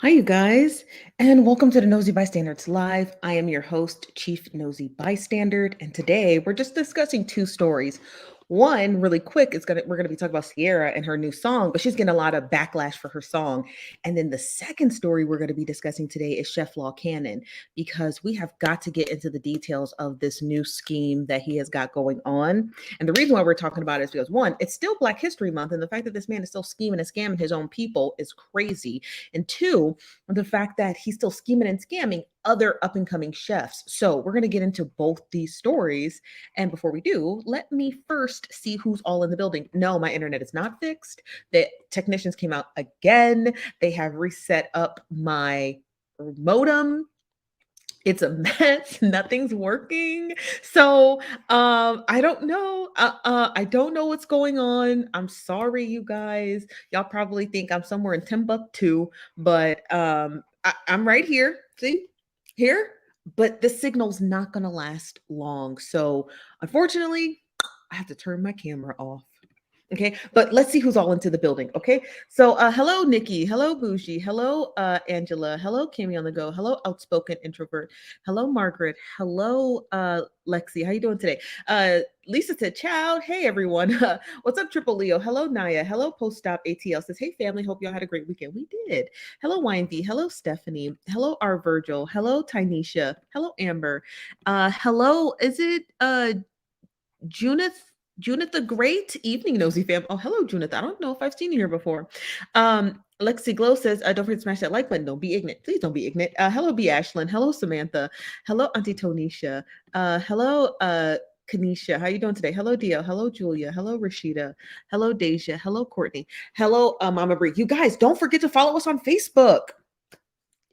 Hi, you guys, and welcome to the Nosy Bystanders Live. I am your host, Chief Nosy Bystander, and today we're just discussing two stories. One, really quick, is we're gonna be talking about Ciara and her new song, but she's getting a lot of backlash for her song. And then the second story we're gonna be discussing today is Chef Law Cannon, because we have got to get into the details of this new scheme that he has got going on. And the reason why we're talking about it is because one, it's still Black History Month, and the fact that this man is still scheming and scamming his own people is crazy. And two, the fact that he's still scheming and scamming other up and coming chefs. So we're going to get into both these stories. And before we do, let me first see who's all in the building. No, my internet is not fixed. The technicians came out again. They have reset up my modem. It's a mess. Nothing's working. So I don't know. I don't know what's going on. I'm sorry, you guys. Y'all probably think I'm somewhere in Timbuktu, but I'm right here. See? Here? But the signal's not gonna last long. So unfortunately, I have to turn my camera off. Okay, but let's see who's all into the building. Okay, so hello, Nikki. Hello, Bougie. Hello, Angela. Hello, Kimmy on the go. Hello, outspoken introvert. Hello, Margaret. Hello, Lexi. How you doing today? Lisa said, "Ciao." Hey, everyone. What's up, Triple Leo? Hello, Naya. Hello, Post Stop ATL says, "Hey, family. Hope y'all had a great weekend." We did. Hello, YNV. Hello, Stephanie. Hello, R Virgil. Hello, Tynesha. Hello, Amber. Hello, is it Junith? Junith the Great Evening Nosy fam. Oh, hello, Junith. I don't know if I've seen you here before. Lexi Glow says, don't forget to smash that like button. Don't be ignorant. Please don't be ignorant. Hello, B. Ashlyn. Hello, Samantha. Hello, Auntie Tonisha. Hello, Kanisha. How you doing today? Hello, Dio. Hello, Julia. Hello, Rashida. Hello, Deja. Hello, Courtney. Hello, Mama Bree. You guys, don't forget to follow us on Facebook.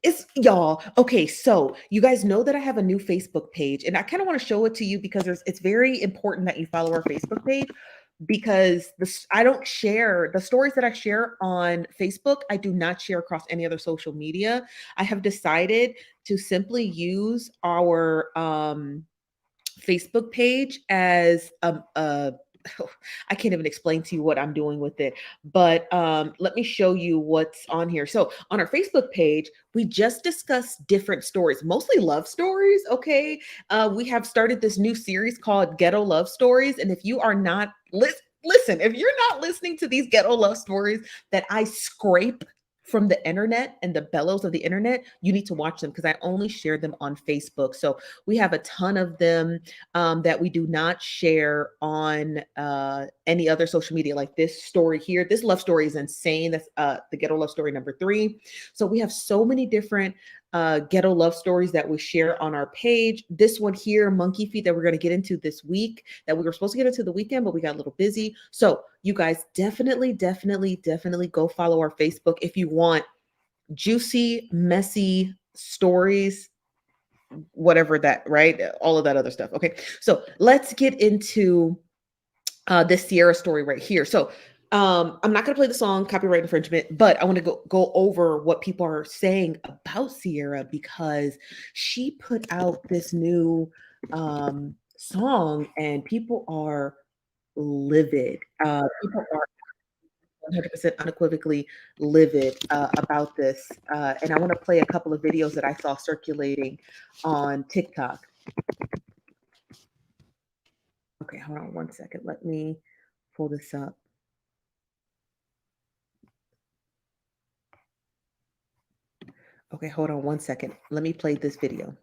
It's y'all. Okay, so you guys know that I have a new Facebook page, and I kind of want to show it to you because it's very important that you follow our Facebook page because I don't share the stories that I share on Facebook. I do not share across any other social media. I have decided to simply use our Facebook page as a I can't even explain to you what I'm doing with it, but let me show you what's on here. So on our Facebook page, we just discussed different stories, mostly love stories. Okay, we have started this new series called Ghetto Love Stories, and if you are not listen, if you're not listening to these ghetto love stories that I scrape from the internet and the bellows of the internet, you need to watch them because I only share them on Facebook. So we have a ton of them that we do not share on any other social media. Like this story here, this love story is insane. That's the ghetto love story number 3. So we have so many different ghetto love stories that we share on our page. This one here, Monkey Feet, that we're going to get into this week, that we were supposed to get into the weekend, but we got a little busy. So you guys definitely go follow our Facebook if you want juicy, messy stories, whatever that, right? All of that other stuff. Okay, so let's get into this Ciara story right here. So I'm not going to play the song, copyright infringement, but I want to go over what people are saying about Ciara because she put out this new song and people are livid. People are 100% unequivocally livid about this. And I want to play a couple of videos that I saw circulating on TikTok. Okay, hold on one second. Let me pull this up. Okay, hold on one second. Let me play this video.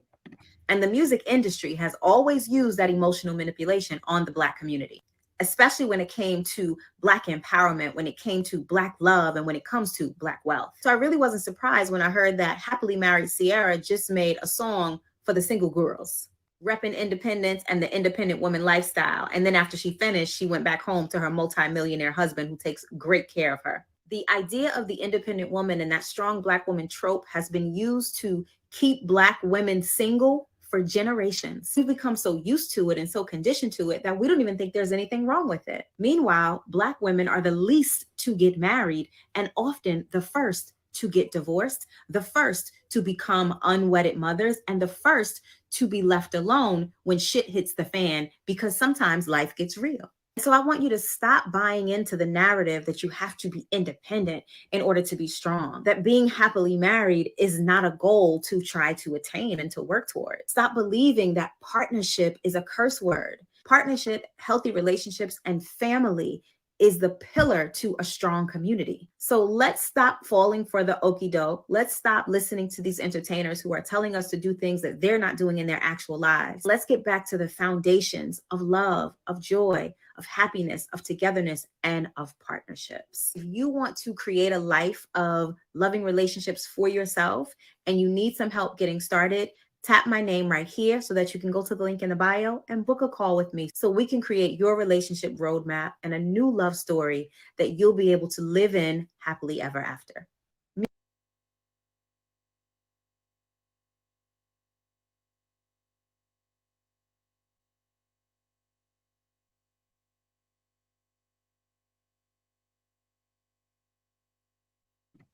And the music industry has always used that emotional manipulation on the Black community, especially when it came to Black empowerment, when it came to Black love, and when it comes to Black wealth. So I really wasn't surprised when I heard that happily married Ciara just made a song for the single girls, repping independence and the independent woman lifestyle. And then after she finished, she went back home to her multi-millionaire husband who takes great care of her. The idea of the independent woman and that strong Black woman trope has been used to keep Black women single for generations. We've become so used to it and so conditioned to it that we don't even think there's anything wrong with it. Meanwhile, Black women are the least to get married and often the first to get divorced, the first to become unwedded mothers, and the first to be left alone when shit hits the fan because sometimes life gets real. So I want you to stop buying into the narrative that you have to be independent in order to be strong, that being happily married is not a goal to try to attain and to work toward. Stop believing that partnership is a curse word. Partnership, healthy relationships, and family is the pillar to a strong community. So let's stop falling for the okie doke. Let's stop listening to these entertainers who are telling us to do things that they're not doing in their actual lives. Let's get back to the foundations of love, of joy, of happiness, of togetherness, and of partnerships. If you want to create a life of loving relationships for yourself and you need some help getting started, tap my name right here so that you can go to the link in the bio and book a call with me so we can create your relationship roadmap and a new love story that you'll be able to live in happily ever after.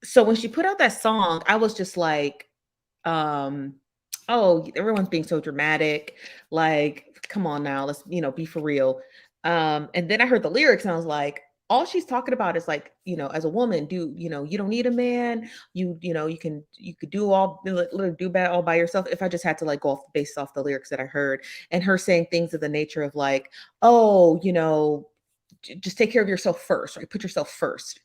So when she put out that song, I was just like, um, oh, everyone's being so dramatic. Like, come on now, let's, be for real. And then I heard the lyrics and I was like, all she's talking about is like, as a woman, you don't need a man. You could do do bad all by yourself. If I just had to like go off based off the lyrics that I heard, and her saying things of the nature of like, oh, just take care of yourself first, right? Put yourself first.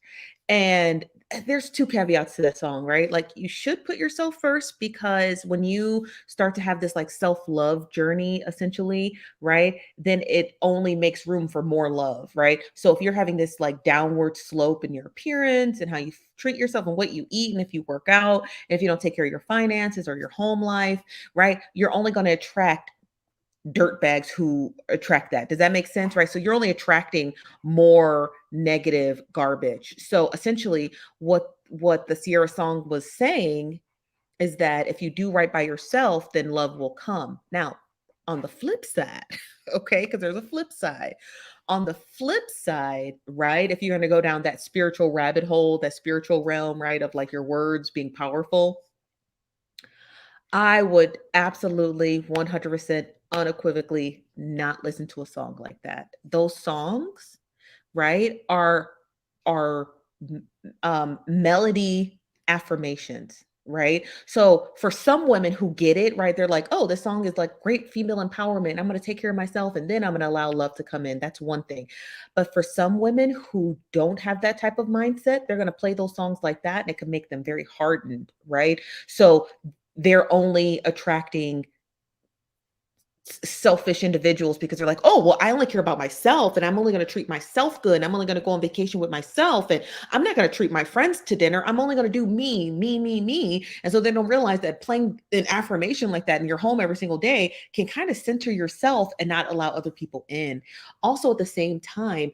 And there's two caveats to that song, right? Like you should put yourself first because when you start to have this like self-love journey essentially, right? Then it only makes room for more love, right? So if you're having this like downward slope in your appearance and how you treat yourself and what you eat and if you work out, and if you don't take care of your finances or your home life, right? You're only going to attract dirt bags who attract that. Does that make sense? Right. So you're only attracting more negative garbage. So essentially what the Sierra song was saying is that if you do right by yourself, then love will come. Now, on the flip side, okay, because there's a flip side. On the flip side, right, if you're going to go down that spiritual rabbit hole, that spiritual realm, right, of like your words being powerful, I would absolutely 100% unequivocally not listen to a song like that. Those songs, right, are melody affirmations, right? So for some women who get it, right, they're like, "Oh, this song is like great female empowerment. I'm going to take care of myself and then I'm going to allow love to come in." That's one thing. But for some women who don't have that type of mindset, they're going to play those songs like that and it can make them very hardened, right? So they're only attracting selfish individuals because they're like, oh, well, I only care about myself and I'm only going to treat myself good. And I'm only going to go on vacation with myself. And I'm not going to treat my friends to dinner. I'm only going to do me, me, me, me. And so they don't realize that playing an affirmation like that in your home every single day can kind of center yourself and not allow other people in. Also, at the same time,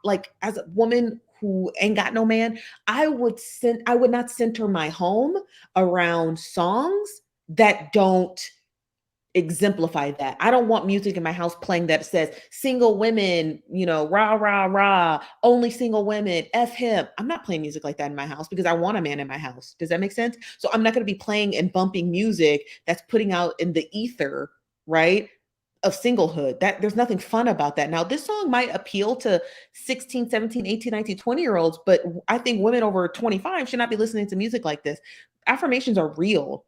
like as a woman who ain't got no man, I would not center my home around songs that don't exemplify that. I don't want music in my house playing that says single women, rah, rah, rah, only single women, F him. I'm not playing music like that in my house because I want a man in my house. Does that make sense? So I'm not going to be playing and bumping music that's putting out in the ether, right? Of singlehood. That there's nothing fun about that. Now, this song might appeal to 16, 17, 18, 19, 20 year olds, but I think women over 25 should not be listening to music like this. Affirmations are real.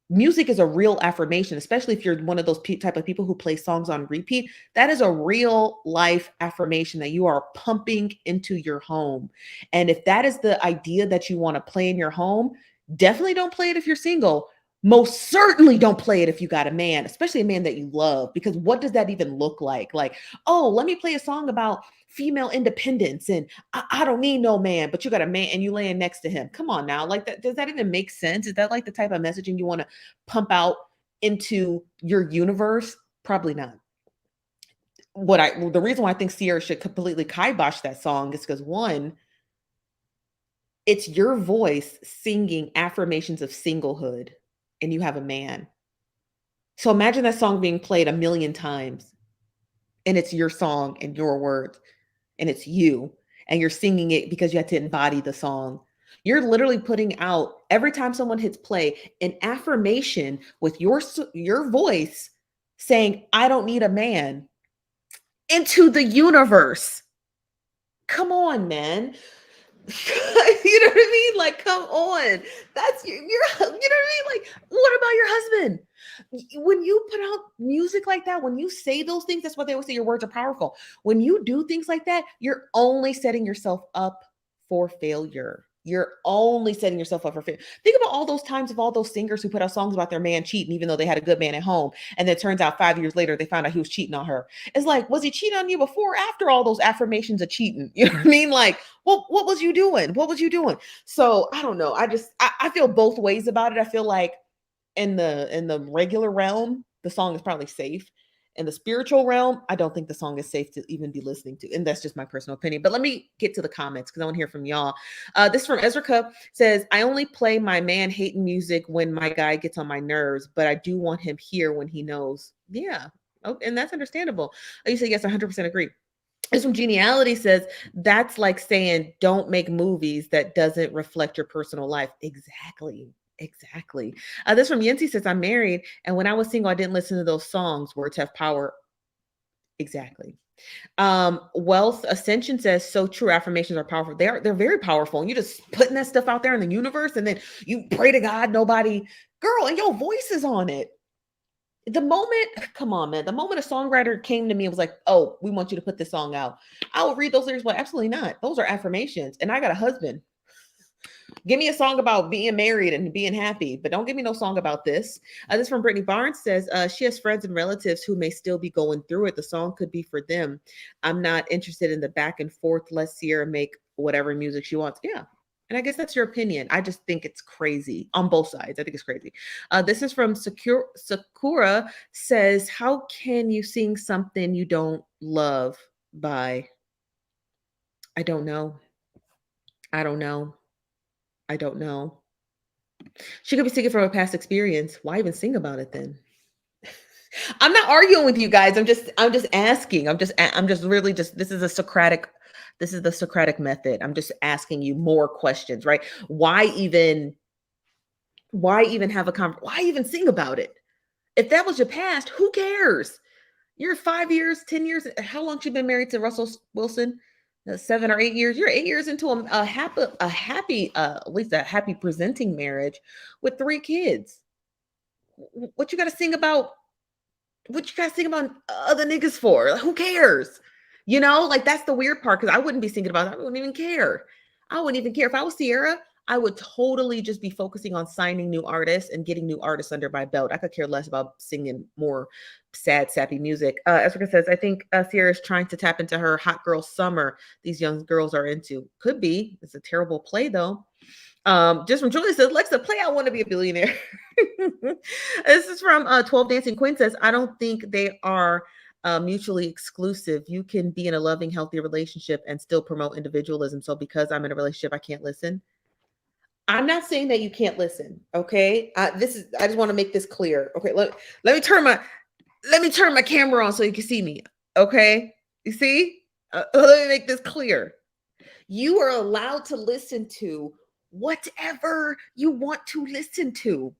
Music is a real affirmation, especially if you're one of those type of people who play songs on repeat. That is a real life affirmation that you are pumping into your home. And if that is the idea that you want to play in your home, definitely don't play it if you're single. Most certainly don't play it if you got a man, especially a man that you love, because what does that even look like? Like, oh, let me play a song about female independence and I don't need no man, but you got a man and you laying next to him. Come on now. Like that, does that even make sense? Is that like the type of messaging you want to pump out into your universe? Probably not. The reason why I think Sierra should completely kibosh that song is because one, it's your voice singing affirmations of singlehood and you have a man. So imagine that song being played a million times and it's your song and your words and it's you and you're singing it because you had to embody the song. You're literally putting out every time someone hits play an affirmation with your voice saying, I don't need a man. into the universe. Come on, man. You know what I mean? Like, come on. That's your, you know what I mean? Like, what about your husband? When you put out music like that, when you say those things, that's what they always say, your words are powerful. When you do things like that, you're only setting yourself up for failure. You're only setting yourself up for failure. Think about all those times of all those singers who put out songs about their man cheating, even though they had a good man at home. And then it turns out 5 years later, they found out he was cheating on her. It's like, was he cheating on you before or after all those affirmations of cheating? You know what I mean? Like, well, what was you doing? What was you doing? So I don't know. I feel both ways about it. I feel like in the regular realm, the song is probably safe. In the spiritual realm, I don't think the song is safe to even be listening to. And that's just my personal opinion. But let me get to the comments because I want to hear from y'all. This from Ezra Cup says, I only play my man hating music when my guy gets on my nerves, but I do want him here when he knows. Yeah. Oh, and that's understandable. You say, yes, 100% agree. This from Geniality says, that's like saying don't make movies that doesn't reflect your personal life. Exactly. Exactly. This from Yancy says, I'm married, and when I was single, I didn't listen to those songs. Words have power. Exactly. Wealth Ascension says, so true. Affirmations are powerful. They're very powerful. And you just putting that stuff out there in the universe, and then you pray to God, nobody, girl, and your voice is on it. The moment, come on, man, the moment a songwriter came to me and was like, oh, we want you to put this song out, I will read those lyrics, but absolutely not. Those are affirmations. And I got a husband. Give me a song about being married and being happy, but don't give me no song about this. This from Brittany Barnes says, she has friends and relatives who may still be going through it. The song could be for them. I'm not interested in the back and forth. Let Ciara make whatever music she wants. Yeah. And I guess that's your opinion. I just think it's crazy on both sides. I think it's crazy. This is from Sakura says, how can you sing something you don't love by? I don't know. I don't know. I don't know. She could be singing from a past experience. Why even sing about it then? I'm not arguing with you guys. I'm just asking. I'm just really just this is the Socratic method. I'm just asking you more questions, right? Why even have why even sing about it? If that was your past, who cares? You're 5 years, 10 years. How long you been married to Russell Wilson? 7 or 8 years. You're 8 years into at least a happy presenting marriage with 3 kids. What you got to sing about? What you got to sing about other niggas for? Like, who cares? Like that's the weird part because I wouldn't be thinking about that. I wouldn't even care. I wouldn't even care if I was Ciara. I would totally just be focusing on signing new artists and getting new artists under my belt. I could care less about singing more sad, sappy music. Africa says, I think Ciara is trying to tap into her hot girl summer these young girls are into. Could be. It's a terrible play, though. Just from Julia says, Lexa, play I Want to Be a Billionaire. This is from 12 Dancing Queen says, I don't think they are mutually exclusive. You can be in a loving, healthy relationship and still promote individualism. So because I'm in a relationship, I can't listen. I'm not saying that you can't listen. Okay. I just want to make this clear. Okay. Let me turn my camera on so you can see me. Okay. You see? Let me make this clear. You are allowed to listen to whatever you want to listen to.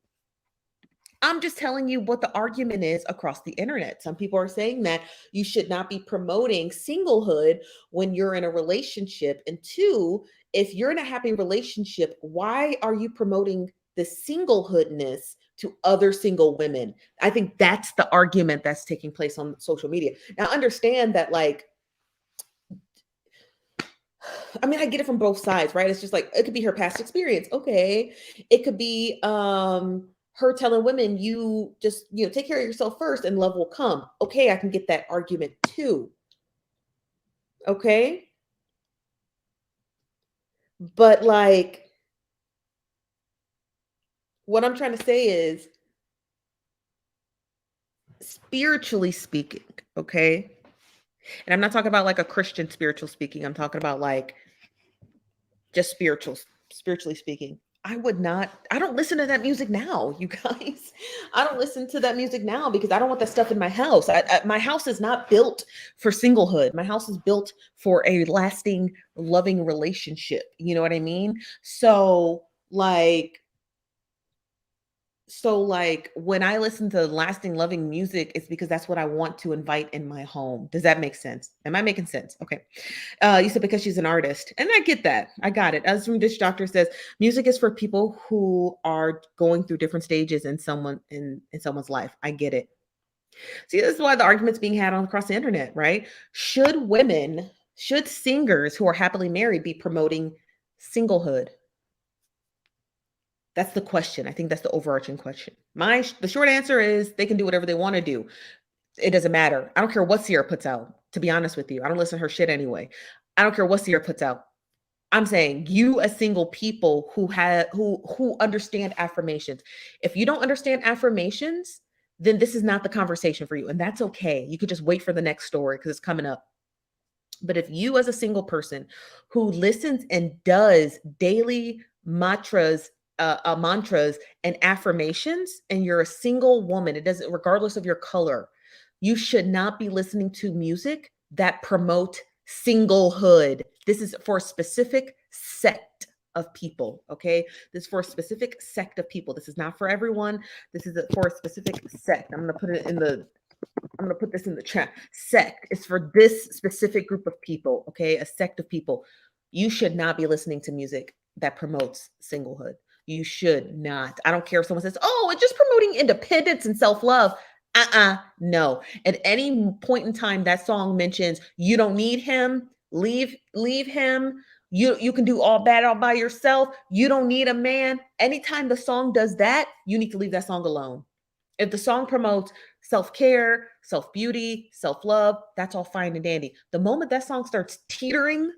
I'm just telling you what the argument is across the internet. Some people are saying that you should not be promoting singlehood when you're in a relationship. And two, if you're in a happy relationship, why are you promoting the singlehoodness to other single women? I think that's the argument that's taking place on social media. Now, understand that, like, I mean, I get it from both sides, right? It's just like it could be her past experience. Okay. It could be her telling women, you just, take care of yourself first and love will come. Okay, I can get that argument too. Okay. But like what I'm trying to say is spiritually speaking, okay? And I'm not talking about like a Christian spiritual speaking. I'm talking about like just spiritually speaking. I don't listen to that music now, you guys. I don't listen to that music now because I don't want that stuff in my house. My house is not built for singlehood. My house is built for a lasting, loving relationship. You know what I mean? So, like, So like when I listen to lasting loving music, it's because that's what I want to invite in my home. Does that make sense? Am I making sense? Okay. You said because she's an artist. And I get that. I got it. As from Dish Doctor says, music is for people who are going through different stages in someone's life. I get it. See, this is why the argument's being had on across the internet, right? Should singers who are happily married be promoting singlehood? That's the question. I think that's the overarching question. The short answer is they can do whatever they want to do. It doesn't matter. I don't care what Ciara puts out. To be honest with you, I don't listen to her shit anyway. I don't care what Ciara puts out. I'm saying you as single people who understand affirmations. If you don't understand affirmations, then this is not the conversation for you, and that's okay. You could just wait for the next story because it's coming up. But if you as a single person who listens and does daily mantras and affirmations, and you're a single woman, it doesn't, regardless of your color, you should not be listening to music that promote singlehood. This is for a specific sect of people. Okay. This is for a specific sect of people. This is not for everyone. This is for a specific sect. I'm going to put this in the chat. Sect is for this specific group of people. Okay. A sect of people. You should not be listening to music that promotes singlehood. You should not. I don't care if someone says, oh, it's just promoting independence and self-love. No. At any point in time, that song mentions you don't need him, leave him. You can do all bad all by yourself. You don't need a man. Anytime the song does that, you need to leave that song alone. If the song promotes self-care, self-beauty, self-love, that's all fine and dandy. The moment that song starts teetering,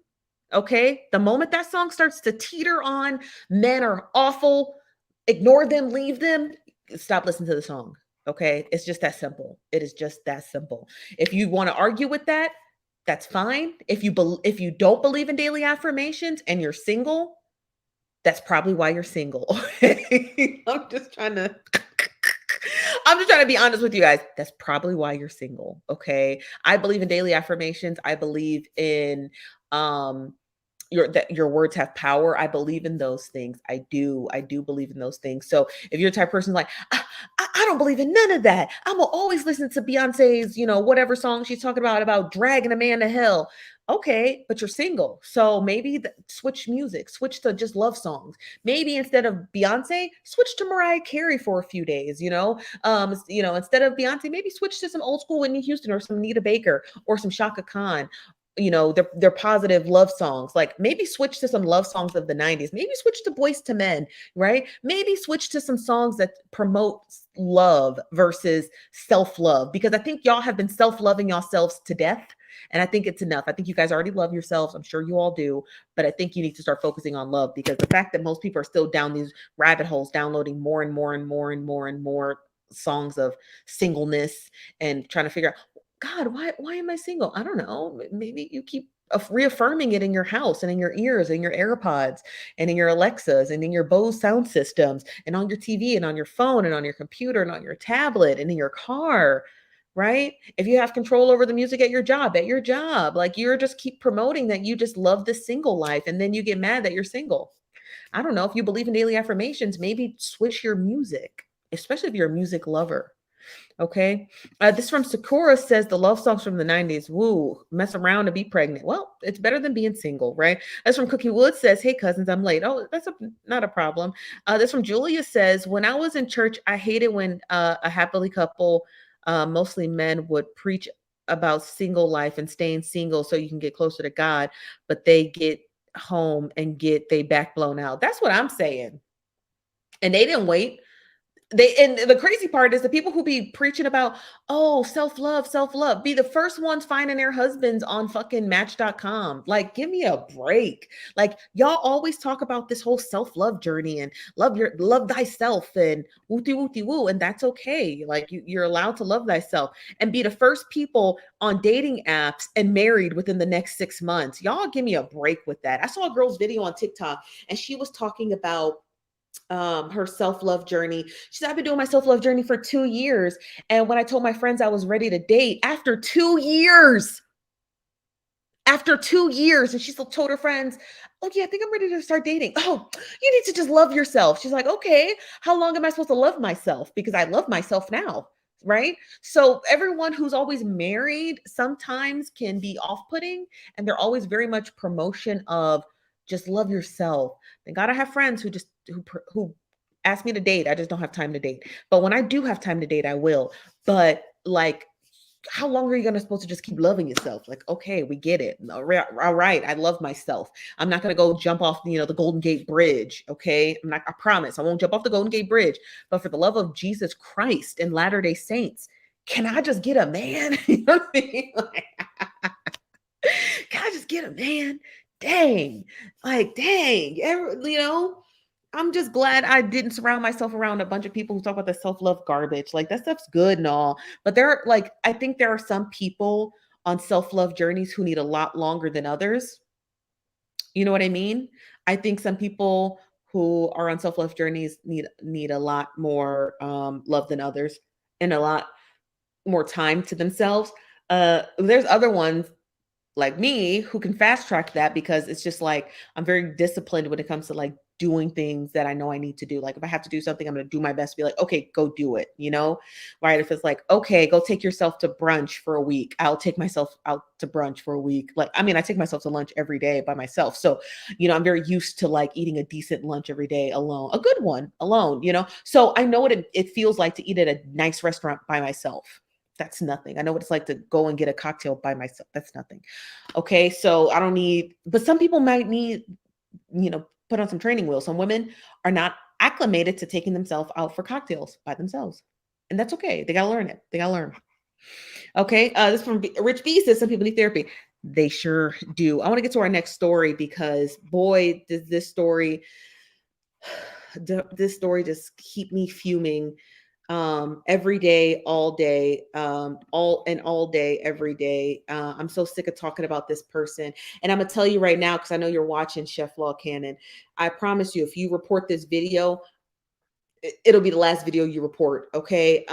okay, the moment that song starts to teeter on men are awful, ignore them, leave them, stop listening to the song. Okay, it's just that simple. It is just that simple. If you want to argue with that, that's fine. If you don't believe in daily affirmations and you're single, that's probably why you're single. I'm just trying to be honest with you guys. That's probably why you're single. Okay. I believe in daily affirmations. I believe in that your words have power. I believe in those things. I do believe in those things. So if you're the type of person like, I don't believe in none of that, I'm gonna always listen to Beyonce's, whatever song she's talking about dragging a man to hell. Okay, but you're single. So maybe switch music, switch to just love songs. Maybe instead of Beyonce, switch to Mariah Carey for a few days, instead of Beyonce, maybe switch to some old school Whitney Houston or some Nita Baker or some Shaka Khan. They're positive love songs. Like maybe switch to some love songs of the 90s. Maybe switch to Boys to Men, right? Maybe switch to some songs that promote love versus self-love, because I think y'all have been self-loving yourselves to death. And I think it's enough. I think you guys already love yourselves. I'm sure you all do, but I think you need to start focusing on love, because the fact that most people are still down these rabbit holes, downloading more and more and more and more and more songs of singleness and trying to figure out, God, why am I single? I don't know. Maybe you keep reaffirming it in your house and in your ears and your AirPods and in your Alexas and in your Bose sound systems and on your TV and on your phone and on your computer and on your tablet and in your car, right? If you have control over the music at your job, like you're just keep promoting that you just love this single life, and then you get mad that you're single. I don't know. If you believe in daily affirmations, maybe switch your music, especially if you're a music lover. Okay. This from Sakura says the love songs from the 90s. Woo, mess around and be pregnant. Well, it's better than being single, right? This from Cookie Wood says, hey, cousins, I'm late. Oh, that's not a problem. This from Julia says, when I was in church, I hated when a happily couple, mostly men, would preach about single life and staying single so you can get closer to God, but they get home and get they back blown out. That's what I'm saying. And they didn't wait. And the crazy part is the people who be preaching about, oh, self-love, be the first ones finding their husbands on fucking match.com. Like, give me a break. Like, y'all always talk about this whole self-love journey and love thyself and wooty woo. And that's okay. Like you're allowed to love thyself and be the first people on dating apps and married within the next 6 months. Y'all give me a break with that. I saw a girl's video on TikTok and she was talking about her self-love journey. She said, I've been doing my self-love journey for 2 years. And when I told my friends I was ready to date after 2 years, and she still told her friends, oh yeah, I think I'm ready to start dating. Oh, you need to just love yourself. She's like, okay, how long am I supposed to love myself? Because I love myself now. Right. So everyone who's always married sometimes can be off-putting, and they're always very much promotion of just love yourself. Then gotta have friends who ask me to date. I just don't have time to date. But when I do have time to date, I will. But like, how long are you gonna supposed to just keep loving yourself? Like, okay, we get it. All right, I love myself. I'm not gonna go jump off, the Golden Gate Bridge. Okay, I'm not. I promise, I won't jump off the Golden Gate Bridge. But for the love of Jesus Christ and Latter Day Saints, can I just get a man? You know what I mean? Like, can I just get a man? Dang, like, dang, I'm just glad I didn't surround myself around a bunch of people who talk about the self-love garbage. Like, that stuff's good and all, but I think there are some people on self-love journeys who need a lot longer than others. You know what I mean? I think some people who are on self-love journeys need a lot more love than others, and a lot more time to themselves. There's other ones like me who can fast track that, because it's just like I'm very disciplined when it comes to like doing things that I know I need to do. Like if I have to do something, I'm going to do my best to be like, okay, go do it, right? If it's like, okay, go take yourself to brunch for a week, I'll take myself out to brunch for a week. Like, I mean, I take myself to lunch every day by myself. So, I'm very used to like eating a decent lunch every day alone, a good one alone, So I know what it feels like to eat at a nice restaurant by myself. That's nothing. I know what it's like to go and get a cocktail by myself. That's nothing. Okay. So I don't need, but some people might need, put on some training wheels. Some women are not acclimated to taking themselves out for cocktails by themselves. And that's okay. They got to learn it. They got to learn. Okay. This from Rich B says some people need therapy. They sure do. I want to get to our next story, because boy, does this story just keep me fuming every day, all day, all day, every day. I'm so sick of talking about this person. And I'm gonna tell you right now, because I know you're watching, Chef Law Cannon. I promise you, if you report this video, it'll be the last video you report. Okay.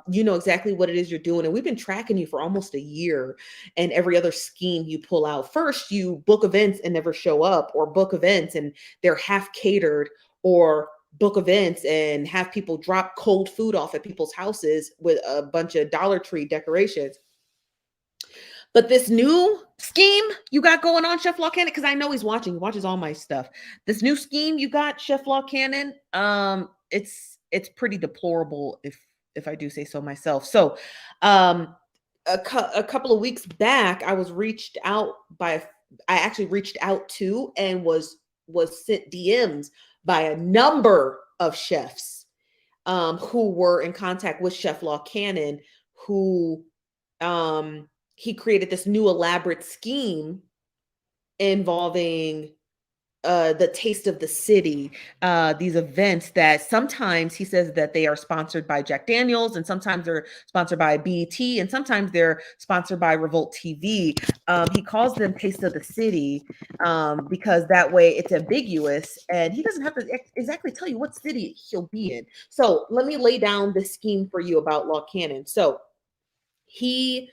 You know exactly what it is you're doing. And we've been tracking you for almost a year, and every other scheme you pull out. First, you book events and never show up, or book events and they're half catered, or book events and have people drop cold food off at people's houses with a bunch of Dollar Tree decorations. But this new scheme you got going on, Chef Law Cannon, because I know he's watching. He watches all my stuff. This new scheme you got, Chef Law Cannon, it's pretty deplorable, if I do say so myself. So, a couple of weeks back, I actually reached out to and was sent DMs by a number of chefs who were in contact with Chef Law Cannon, who he created this new elaborate scheme involving the Taste of the City, these events that sometimes he says that they are sponsored by Jack Daniels, and sometimes they're sponsored by BET, and sometimes they're sponsored by Revolt TV. He calls them Taste of the City because that way it's ambiguous, and he doesn't have to exactly tell you what city he'll be in. So let me lay down the scheme for you about Law Cannon. So he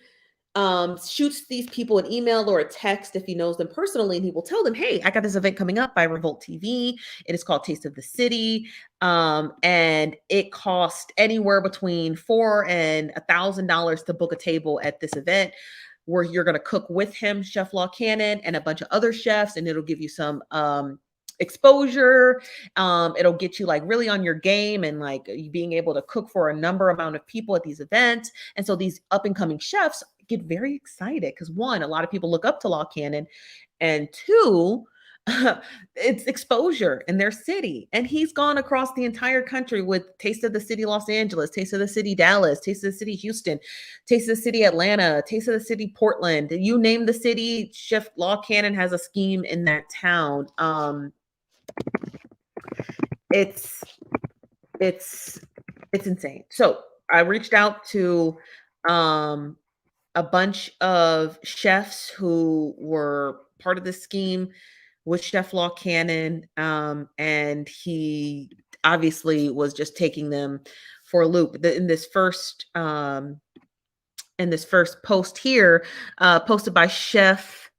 shoots these people an email or a text if he knows them personally, and he will tell them, hey, I got this event coming up by Revolt TV. It is called Taste of the City. And it costs anywhere between $400 and $1,000 to book a table at this event, where you're going to cook with him, Chef Law Cannon, and a bunch of other chefs, and it'll give you some exposure. It'll get you like really on your game, and like you being able to cook for a number amount of people at these events. And so these up and coming chefs get very excited, because one, a lot of people look up to Law Cannon, and two, it's exposure in their city. And he's gone across the entire country with Taste of the City Los Angeles, Taste of the City Dallas, Taste of the City Houston, Taste of the City Atlanta, Taste of the City Portland. You name the city, Chef Law Cannon has a scheme in that town. It's insane. So I reached out to a bunch of chefs who were part of the scheme with Chef Law Cannon, and he obviously was just taking them for a loop. In this first post here, posted by Chef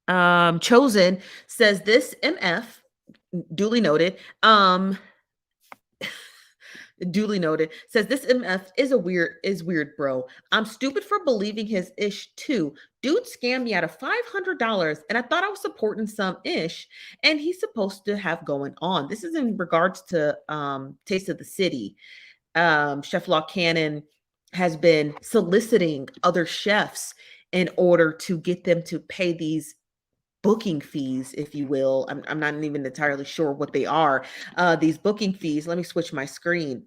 Chosen says this MF, duly noted. Duly noted, says this MF is weird, bro. I'm stupid for believing his ish too. Dude scammed me out of $500 and I thought I was supporting some ish and he's supposed to have going on. This is in regards to Taste of the City. Chef Law Cannon has been soliciting other chefs in order to get them to pay these booking fees, if you will. I'm not even entirely sure what they are. These booking fees. Let me switch my screen.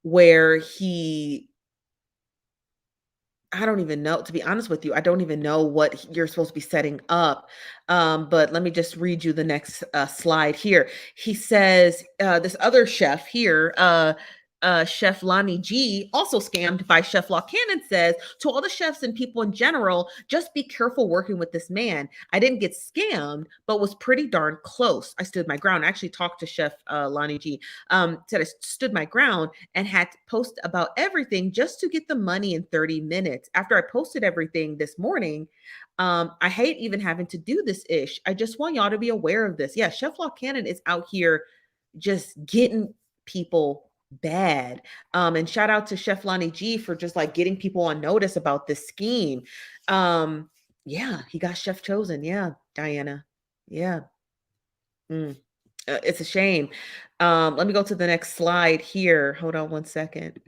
Where I don't even know, to be honest with you, I don't even know what you're supposed to be setting up. But let me just read you the next slide here. He says, this other chef here, Chef Lonnie G, also scammed by Chef Law Cannon, says to all the chefs and people in general, just be careful working with this man. I didn't get scammed, but was pretty darn close. I stood my ground. I actually talked to Chef Lonnie G. Said I stood my ground and had to post about everything just to get the money in 30 minutes. After I posted everything this morning, I hate even having to do this ish. I just want y'all to be aware of this. Yeah, Chef Law Cannon is out here just getting people bad. And shout out to Chef Lonnie G for just like getting people on notice about this scheme. Yeah, he got Chef Chosen. Yeah, Diana. Yeah. It's a shame. Let me go to the next slide here. Hold on one second.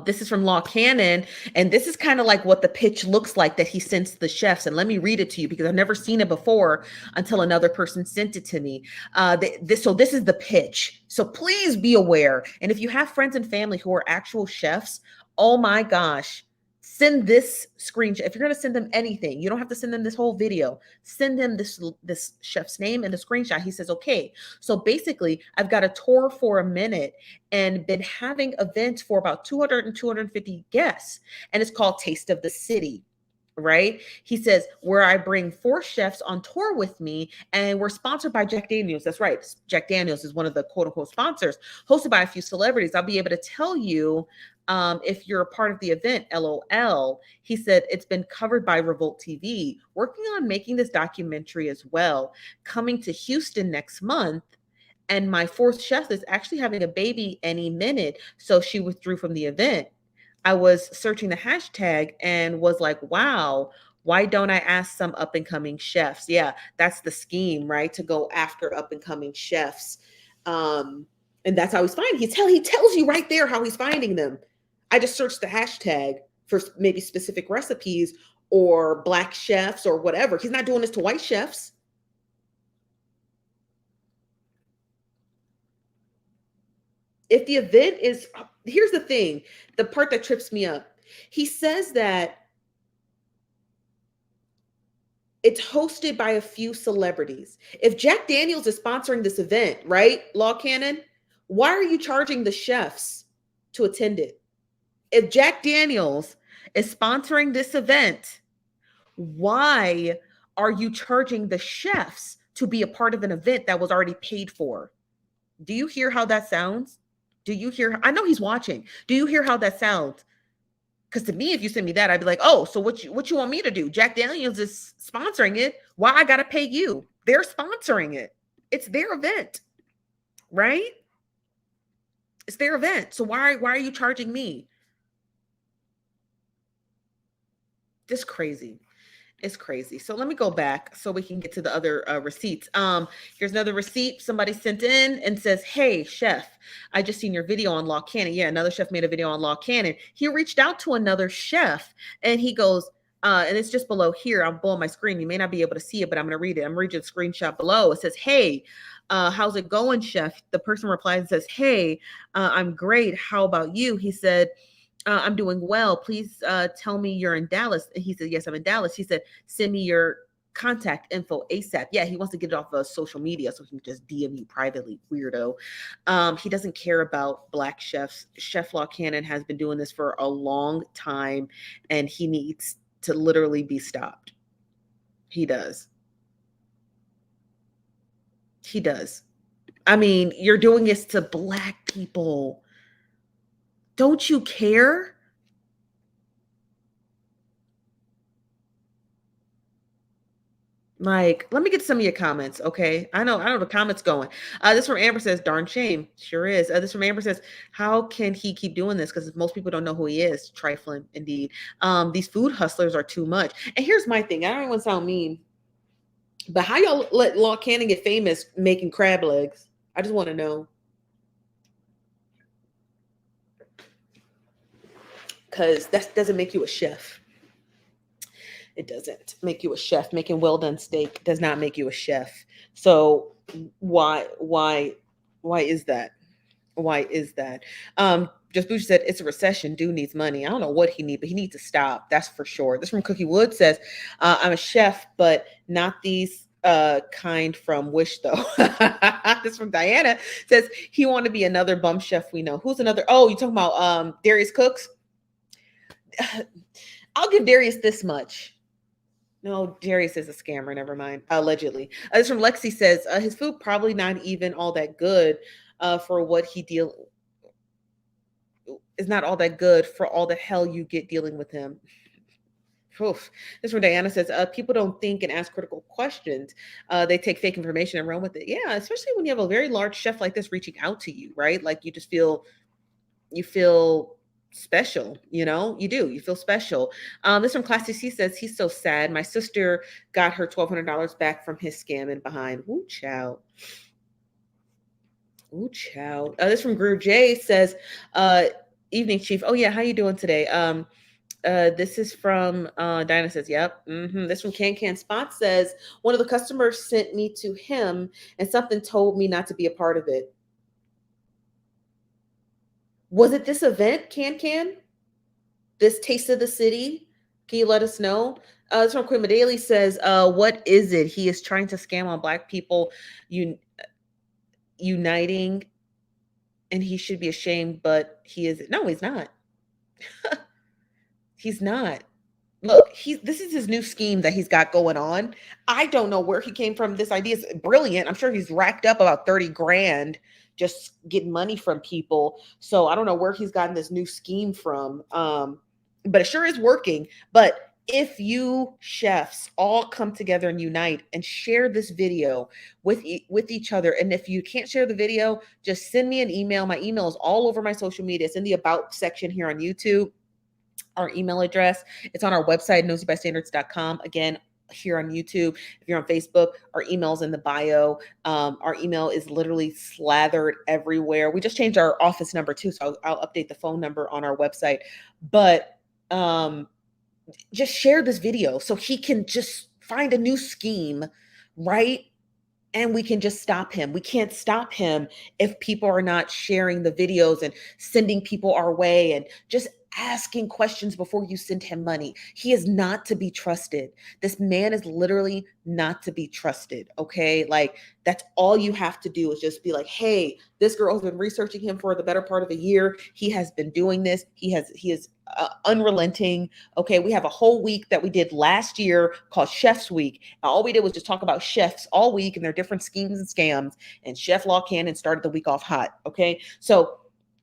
This is from Law Cannon, and this is kind of like what the pitch looks like that he sends to the chefs. And let me read it to you because I've never seen it before until another person sent it to me. So this is the pitch. So please be aware. And if you have friends and family who are actual chefs, oh my gosh, send this screenshot. If you're going to send them anything, you don't have to send them this whole video. Send them this chef's name and a screenshot. He says, okay, so basically I've got a tour for a minute and been having events for about 200 and 250 guests. And it's called Taste of the City, right? He says, where I bring 4 chefs on tour with me, and we're sponsored by Jack Daniels. That's right. Jack Daniels is one of the quote unquote sponsors, hosted by a few celebrities. I'll be able to tell you if you're a part of the event, LOL. He said, it's been covered by Revolt TV, working on making this documentary as well, coming to Houston next month. And my 4th chef is actually having a baby any minute. So she withdrew from the event. I was searching the hashtag and was like, wow, why don't I ask some up and coming chefs? Yeah, that's the scheme, right? To go after up and coming chefs. And that's how he's finding. He tells you right there how he's finding them. I just searched the hashtag for maybe specific recipes or black chefs or whatever. He's not doing this to white chefs. If the event is, here's the thing, the part that trips me up. He says that it's hosted by a few celebrities. If Jack Daniels is sponsoring this event, right, Law Cannon, why are you charging the chefs to attend it? If Jack Daniels is sponsoring this event, why are you charging the chefs to be a part of an event that was already paid for? Do you hear how that sounds? Do you hear? I know he's watching. Do you hear how that sounds? Because to me, if you send me that, I'd be like, oh, so what you want me to do? Jack Daniels is sponsoring it. Why I gotta pay you? They're sponsoring it. It's their event, right? It's their event. So why are you charging me? Just crazy. It's crazy. So let me go back so we can get to the other receipts. Here's another receipt somebody sent in and says, hey, chef, I just seen your video on Law Cannon. Yeah, another chef made a video on Law Cannon. He reached out to another chef and he goes, and it's just below here. I'm below my screen. You may not be able to see it, but I'm going to read it. I'm reading the screenshot below. It says, hey, how's it going, chef? The person replies and says, hey, I'm great. How about you? He said, I'm doing well. Please tell me you're in Dallas. And he said, yes, I'm in Dallas. He said, send me your contact info ASAP. Yeah, he wants to get it off of social media so he can just DM you privately, weirdo. He doesn't care about black chefs. Chef Law Cannon has been doing this for a long time and he needs to literally be stopped. He does. He does. I mean, you're doing this to black people. Don't you care? Like, let me get some of your comments, okay? I know the comments going. This from Amber says, "Darn shame, sure is." This from Amber says, "How can he keep doing this? Because most people don't know who he is. Trifling, indeed. These food hustlers are too much." And here's my thing: I don't want to sound mean, but how y'all let Law Cannon get famous making crab legs? I just want to know, because that doesn't make you a chef. It doesn't make you a chef. Making well done steak does not make you a chef. So why is that? Why is that? Just Booch said it's a recession. Dude needs money. I don't know what he needs, but he needs to stop. That's for sure. This from Cookie Wood says, I'm a chef, but not these kind from Wish though. This from Diana says he want to be another bum chef we know. Who's another? Oh, you talking about Darius Cooks? I'll give Darius this much. No, Darius is a scammer. Never mind. Allegedly. This from Lexi says his food probably not even all that good for what he deal is not all that good for all the hell you get dealing with him. Oof. This from Diana says people don't think and ask critical questions. They take fake information and run with it. Yeah, especially when you have a very large chef like this reaching out to you, right? Like you feel special, you do, you feel special. This from Classy C says he's so sad. My sister got her $1,200 back from his scamming behind. Ooh, child. Ooh, child. This from Greer J says, evening chief. Oh yeah, how you doing today? This is from Dinah says, yep. This from Can Spot says, one of the customers sent me to him and something told me not to be a part of it. Was it this event, Can? This Taste of the City? Can you let us know? This from Queen Medaley says, what is it? He is trying to scam on Black people uniting, and he should be ashamed, but he is. No, he's not. He's not. Look, this is his new scheme that he's got going on. I don't know where he came from. This idea is brilliant. I'm sure he's racked up about 30 grand just getting money from people. So I don't know where he's gotten this new scheme from. But it sure is working. But if you chefs all come together and unite and share this video with each other, and if you can't share the video, just send me an email. My email is all over my social media. It's in the about section here on YouTube. Our email address. It's on our website, nosybystandards.com. Again, here on YouTube. If you're on Facebook, our email's in the bio. Our email is literally slathered everywhere. We just changed our office number too, so I'll update the phone number on our website. But just share this video so he can just find a new scheme, right? And we can just stop him. We can't stop him if people are not sharing the videos and sending people our way and just asking questions before you send him money. He is not to be trusted. This man is literally not to be trusted. Okay. Like, that's all you have to do is just be like, hey, this girl has been researching him for the better part of a year. He has been doing this. He is unrelenting. Okay. We have a whole week that we did last year called Chef's Week. And all we did was just talk about chefs all week and their different schemes and scams. And Chef Law Cannon started the week off hot. Okay. So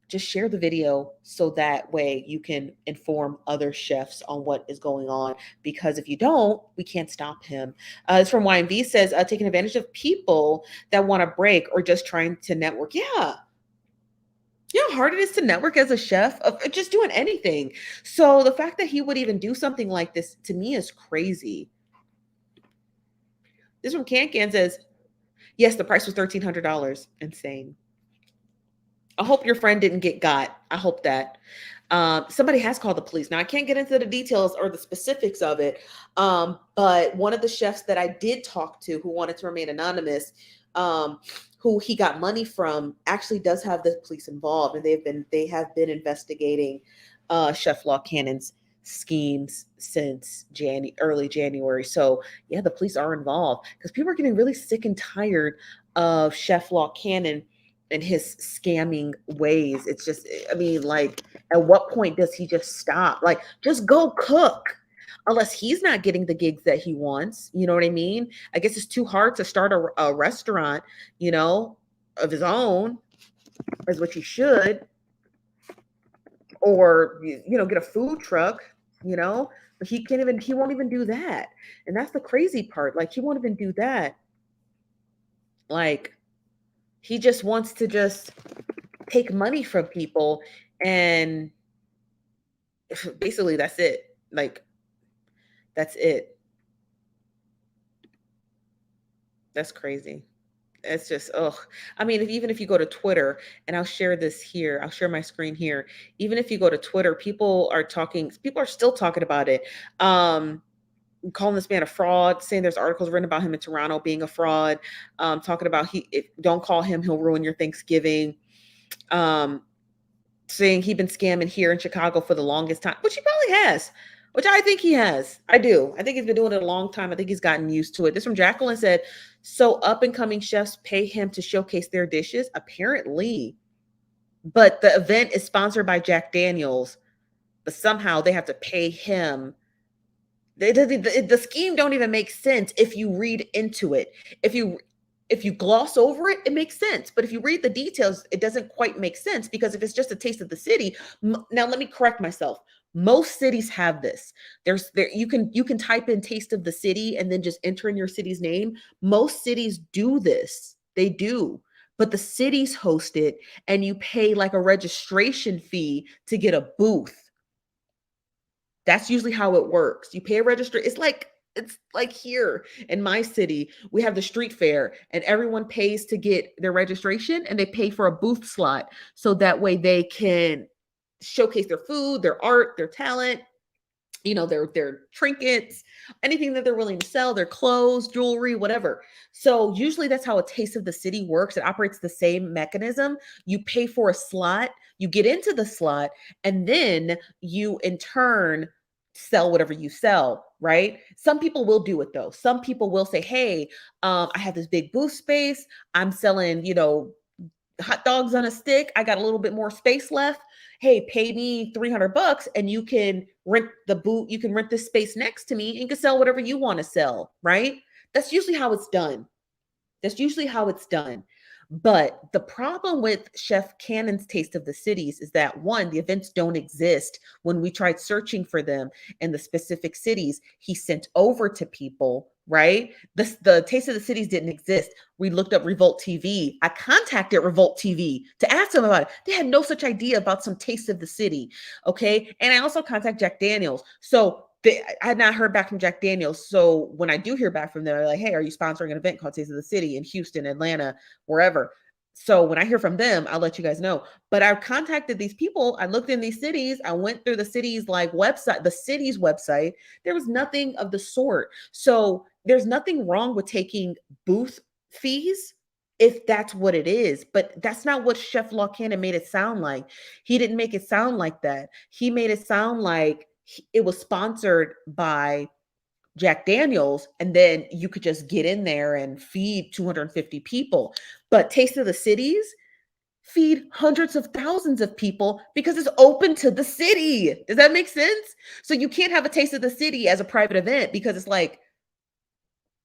just share the video so that way you can inform other chefs on what is going on. Because if you don't, we can't stop him. It's from YMV says, taking advantage of people that want to break or just trying to network. Yeah. You know how hard it is to network as a chef, of just doing anything. So the fact that he would even do something like this to me is crazy. This from Can says, yes, the price was $1,300. Insane. I hope your friend didn't get got. I hope that. Somebody has called the police. Now, I can't get into the details or the specifics of it, but one of the chefs that I did talk to who wanted to remain anonymous, who he got money from, actually does have the police involved, and they have been investigating Chef Law Cannon's schemes since early January. So yeah, the police are involved because people are getting really sick and tired of Chef Law Cannon and his scamming ways. It's just, I mean, like, at what point does he just stop? Like, just go cook. Unless he's not getting the gigs that he wants, you know what I mean? I guess it's too hard to start a restaurant, of his own, is what he should, or get a food truck. he won't even do that. And that's the crazy part. Like, he won't even do that. Like, he just wants to just take money from people, and basically that's it. Like, that's it. That's crazy. It's just, oh, I mean, even if you go to Twitter, and I'll share this here, I'll share my screen here. Even if you go to Twitter, people are still talking about it. Calling this man a fraud, saying there's articles written about him in Toronto being a fraud, talking about don't call him, he'll ruin your Thanksgiving. Saying he'd been scamming here in Chicago for the longest time, which he probably has, which I think he has. I do. I think he's been doing it a long time. I think he's gotten used to it. This from Jacqueline said, so up and coming chefs pay him to showcase their dishes? Apparently. But the event is sponsored by Jack Daniels, but somehow they have to pay him. The scheme don't even make sense if you read into it. If you gloss over it, it makes sense. But if you read the details, it doesn't quite make sense, because if it's just a taste of the city, now let me correct myself. Most cities have this. You can type in taste of the city and then just enter in your city's name. Most cities do this. They do. But the cities host it, and you pay like a registration fee to get a booth. That's usually how it works. You pay a register. It's like here in my city, we have the street fair, and everyone pays to get their registration, and they pay for a booth slot, so that way they can showcase their food, their art, their talent, their trinkets, anything that they're willing to sell, their clothes, jewelry, whatever. So usually that's how a taste of the city works. It operates the same mechanism. You pay for a slot, you get into the slot, and then you in turn sell whatever you sell, right? Some people will do it though. Some people will say, hey, I have this big booth space, I'm selling, hot dogs on a stick, I got a little bit more space left. Hey, pay me $300 and you can rent the booth, you can rent this space next to me, and you can sell whatever you want to sell, right? That's usually how it's done. That's usually how it's done. But the problem with Chef Cannon's Taste of the Cities is that, one, the events don't exist. When we tried searching for them in the specific cities he sent over to people, right? The Taste of the Cities didn't exist. We looked up Revolt TV. I contacted Revolt TV to ask them about it. They had no such idea about some Taste of the City. Okay. And I also contact Jack Daniels. So I had not heard back from Jack Daniels. So when I do hear back from them, they're like, hey, are you sponsoring an event called Taste of the City in Houston, Atlanta, wherever? So when I hear from them, I'll let you guys know. But I've contacted these people. I looked in these cities. I went through the city's website, the city's website. There was nothing of the sort. So there's nothing wrong with taking booth fees if that's what it is. But that's not what Chef Law Cannon made it sound like. He didn't make it sound like that. He made it sound like it was sponsored by Jack Daniels, and then you could just get in there and feed 250 people. But Taste of the Cities feed hundreds of thousands of people because it's open to the city. Does that make sense? So you can't have a Taste of the City as a private event, because it's like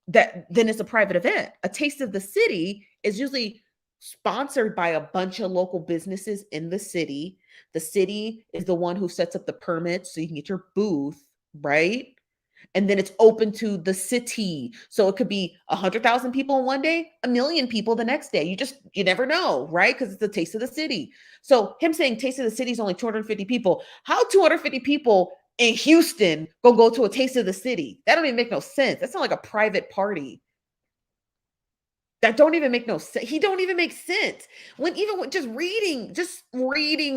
that, then it's a private event. A Taste of the City is usually sponsored by a bunch of local businesses in the city. The city is the one who sets up the permits so you can get your booth, right? And then it's open to the city. So it could be 100,000 people in one day, 1,000,000 people the next day. You never know, right? Because it's the Taste of the City. So him saying Taste of the City is only 250 people. How 250 people in Houston gonna go to a Taste of the City? That don't even make no sense. That's not like a private party. That don't even make no sense. He don't even make sense. When just reading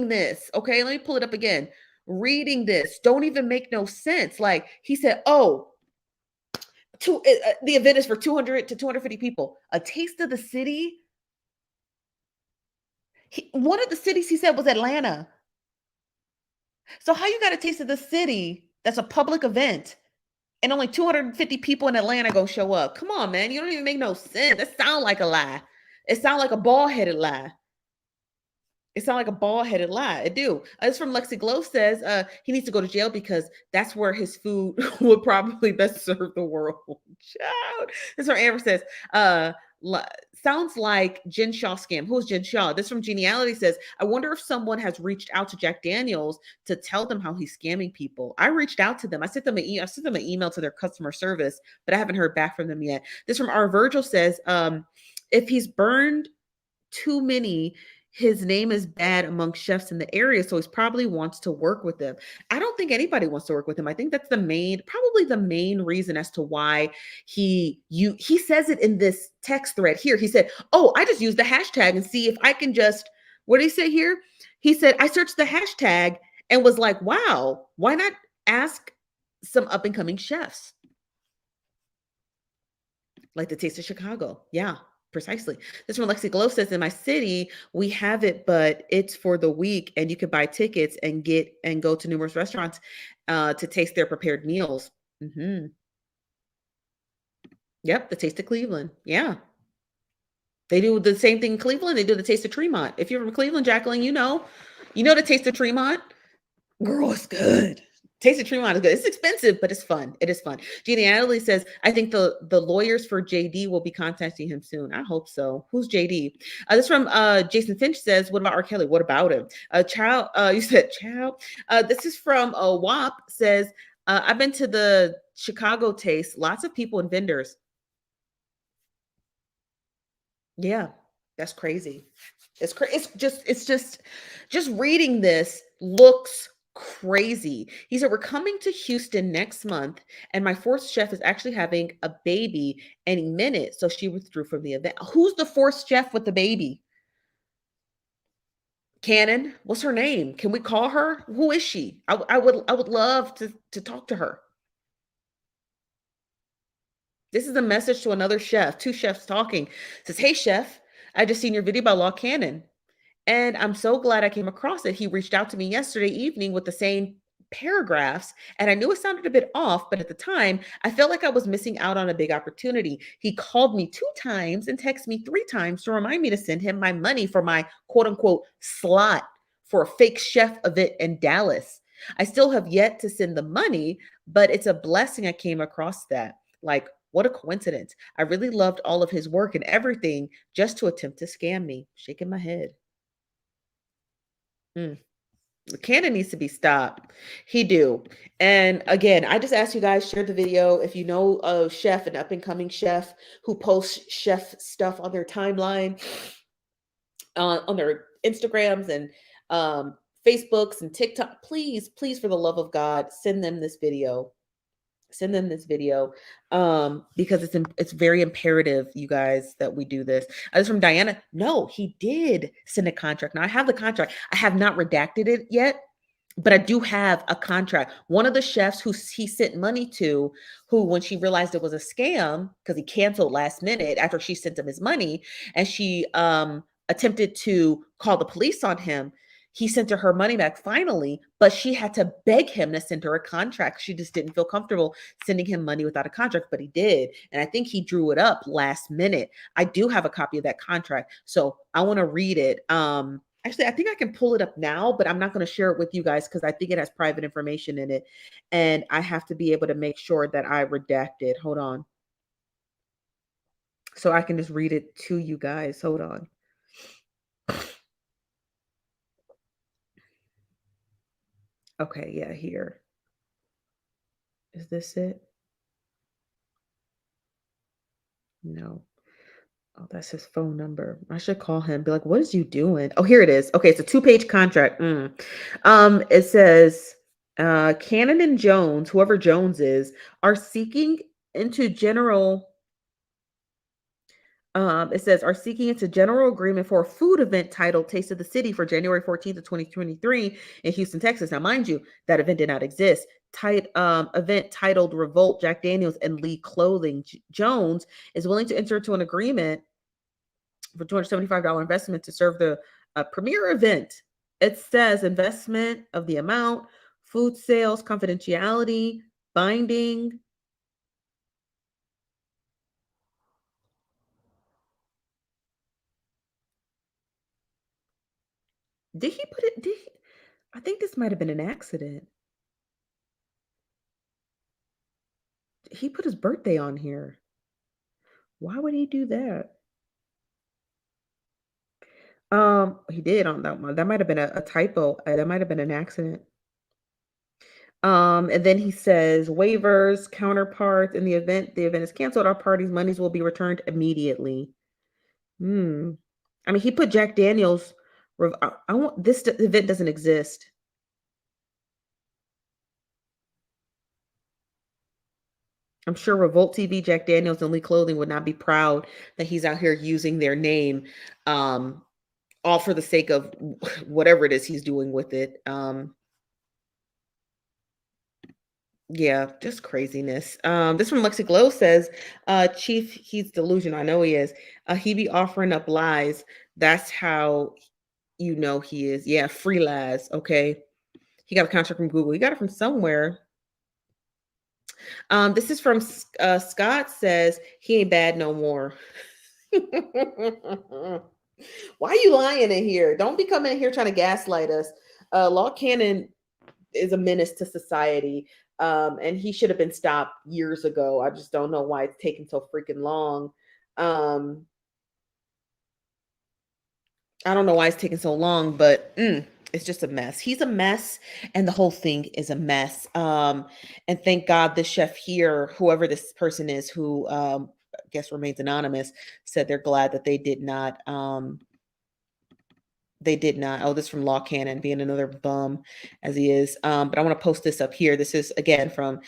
this. Okay, let me pull it up again. Reading this don't even make no sense. Like, he said, the event is for 200 to 250 people. A Taste of the City. One of the cities he said was Atlanta. So how you got a Taste of the City that's a public event, and only 250 people in Atlanta gonna show up? Come on, man. You don't even make no sense. That sound like a lie. It sound like a bald-headed lie. It sound like a bald-headed lie. It do. This from Lexi Glow says he needs to go to jail because that's where his food would probably best serve the world. Child. This from Amber says sounds like Jen Shaw scam. Who is Jen Shaw? This from Geniality says, I wonder if someone has reached out to Jack Daniels to tell them how he's scamming people. I reached out to them. I sent them an email to their customer service, but I haven't heard back from them yet. This from our Virgil says, if he's burned too many, his name is bad among chefs in the area, so he probably wants to work with them. I don't think anybody wants to work with him. I think that's probably the main reason as to why he says it in this text thread here. He said, "Oh, I just used the hashtag and see if I can just." What did he say here? He said, "I searched the hashtag and was like, wow, why not ask some up and coming chefs like the Taste of Chicago?" Yeah, precisely. This one, Lexi Glow says, in my city, we have it, but it's for the week, and you can buy tickets and go to numerous restaurants to taste their prepared meals. Hmm. Yep, the Taste of Cleveland. Yeah. They do the same thing in Cleveland. They do the Taste of Tremont. If you're from Cleveland, Jacqueline, you know the Taste of Tremont. Girl, it's good. Taste of Tremont is good. It's expensive, but it's fun. It is fun. Jeannie Adley says, I think the lawyers for JD will be contacting him soon. I hope so. Who's JD? This from Jason Finch says, what about R. Kelly? What about him? You said Chow. This is from WAP says, I've been to the Chicago Taste. Lots of people and vendors. Yeah, that's crazy. It's just reading this looks crazy. He said, we're coming to Houston next month, and my fourth chef is actually having a baby any minute. So she withdrew from the event. Who's the fourth chef with the baby? Cannon? What's her name? Can we call her? Who is she? I would love to talk to her. This is a message to another chef, two chefs talking. It says, hey chef, I just seen your video about Law Cannon. And I'm so glad I came across it. He reached out to me yesterday evening with the same paragraphs, and I knew it sounded a bit off, but at the time, I felt like I was missing out on a big opportunity. He called me 2 times and texted me 3 times to remind me to send him my money for my quote unquote slot for a fake chef event in Dallas. I still have yet to send the money, but it's a blessing I came across that. Like, what a coincidence. I really loved all of his work and everything just to attempt to scam me. Shaking my head. Mm. Cannon needs to be stopped. He do. And again, I just ask you guys, share the video. If you know a chef, an up and coming chef who posts chef stuff on their timeline, on their Instagrams and Facebooks and TikTok, please, for the love of God, send them this video. Send them this video because it's very imperative, you guys, that we do this. As from Diana, no, he did send a contract. Now I have the contract. I have not redacted it yet, but I do have a contract. One of the chefs who he sent money to, who when she realized it was a scam because he canceled last minute after she sent him his money, and she attempted to call the police on him. He sent her money back finally, but she had to beg him to send her a contract. She just didn't feel comfortable sending him money without a contract, but he did. And I think he drew it up last minute. I do have a copy of that contract. So I want to read it. Actually, I think I can pull it up now, but I'm not going to share it with you guys because I think it has private information in it. And I have to be able to make sure that I redact it. Hold on. So I can just read it to you guys. Hold on. Okay, yeah, here. Is this it? No. Oh, that's his phone number. I should call him. Be like, what is you doing? Oh, here it is. Okay, it's a 2-page contract. It says Cannon and Jones, whoever Jones is, are seeking into general. It says are seeking into general agreement for a food event titled Taste of the City for January 14th of 2023 in Houston, Texas. Now, mind you, that event did not exist. Event titled Revolt Jack Daniels and Lee Clothing. Jones is willing to enter into an agreement for $275 investment to serve the premier event. It says investment of the amount, food sales, confidentiality, binding. Did he put it? I think this might have been an accident. He put his birthday on here. Why would he do that? He did on that one. That might have been a typo. That might have been an accident. And then he says waivers, counterparts in the event is canceled, our party's monies will be returned immediately. Hmm. I mean, he put Jack Daniels. I want this event doesn't exist. I'm sure Revolt TV, Jack Daniels, and Lee Clothing would not be proud that he's out here using their name, um, all for the sake of whatever it is he's doing with it. Yeah, just craziness. This from Lexi Glow says, Chief, he's delusional. I know he is. He be offering up lies. That's how you know he is. Yeah, free lies. Okay. He got a contract from Google. He got it from somewhere. This is from Scott says, he ain't bad no more. Why are you lying in here? Don't be coming in here trying to gaslight us. Law Cannon is a menace to society. And he should have been stopped years ago. I just don't know why it's taking so freaking long. Um, I don't know why it's taking so long, but it's just a mess. He's a mess, and the whole thing is a mess. And thank God the chef here, whoever this person is, who I guess remains anonymous, said they're glad that they did not. Oh, this from Law Cannon, being another bum as he is. But I want to post this up here. This is again from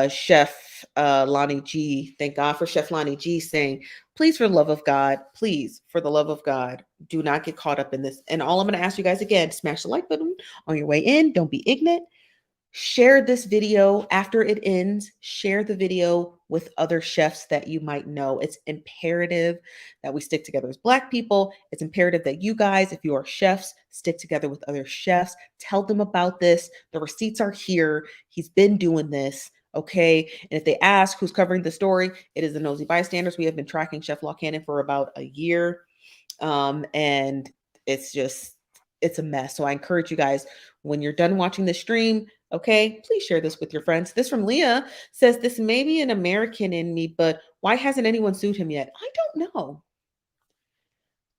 Chef Lonnie G. Thank God for Chef Lonnie G saying, please, for the love of God, please, for the love of God, do not get caught up in this. And all I'm going to ask you guys again, smash the like button on your way in. Don't be ignorant. Share this video after it ends. Share the video with other chefs that you might know. It's imperative that we stick together as Black people. It's imperative that you guys, if you are chefs, stick together with other chefs. Tell them about this. The receipts are here. He's been doing this. Okay. And if they ask who's covering the story, it is the Nosy Bystanders. We have been tracking Chef Law Cannon for about a year. And it's a mess. So I encourage you guys, when you're done watching the stream, okay, please share this with your friends. This from Leah says, this may be an American in me, but why hasn't anyone sued him yet? I don't know.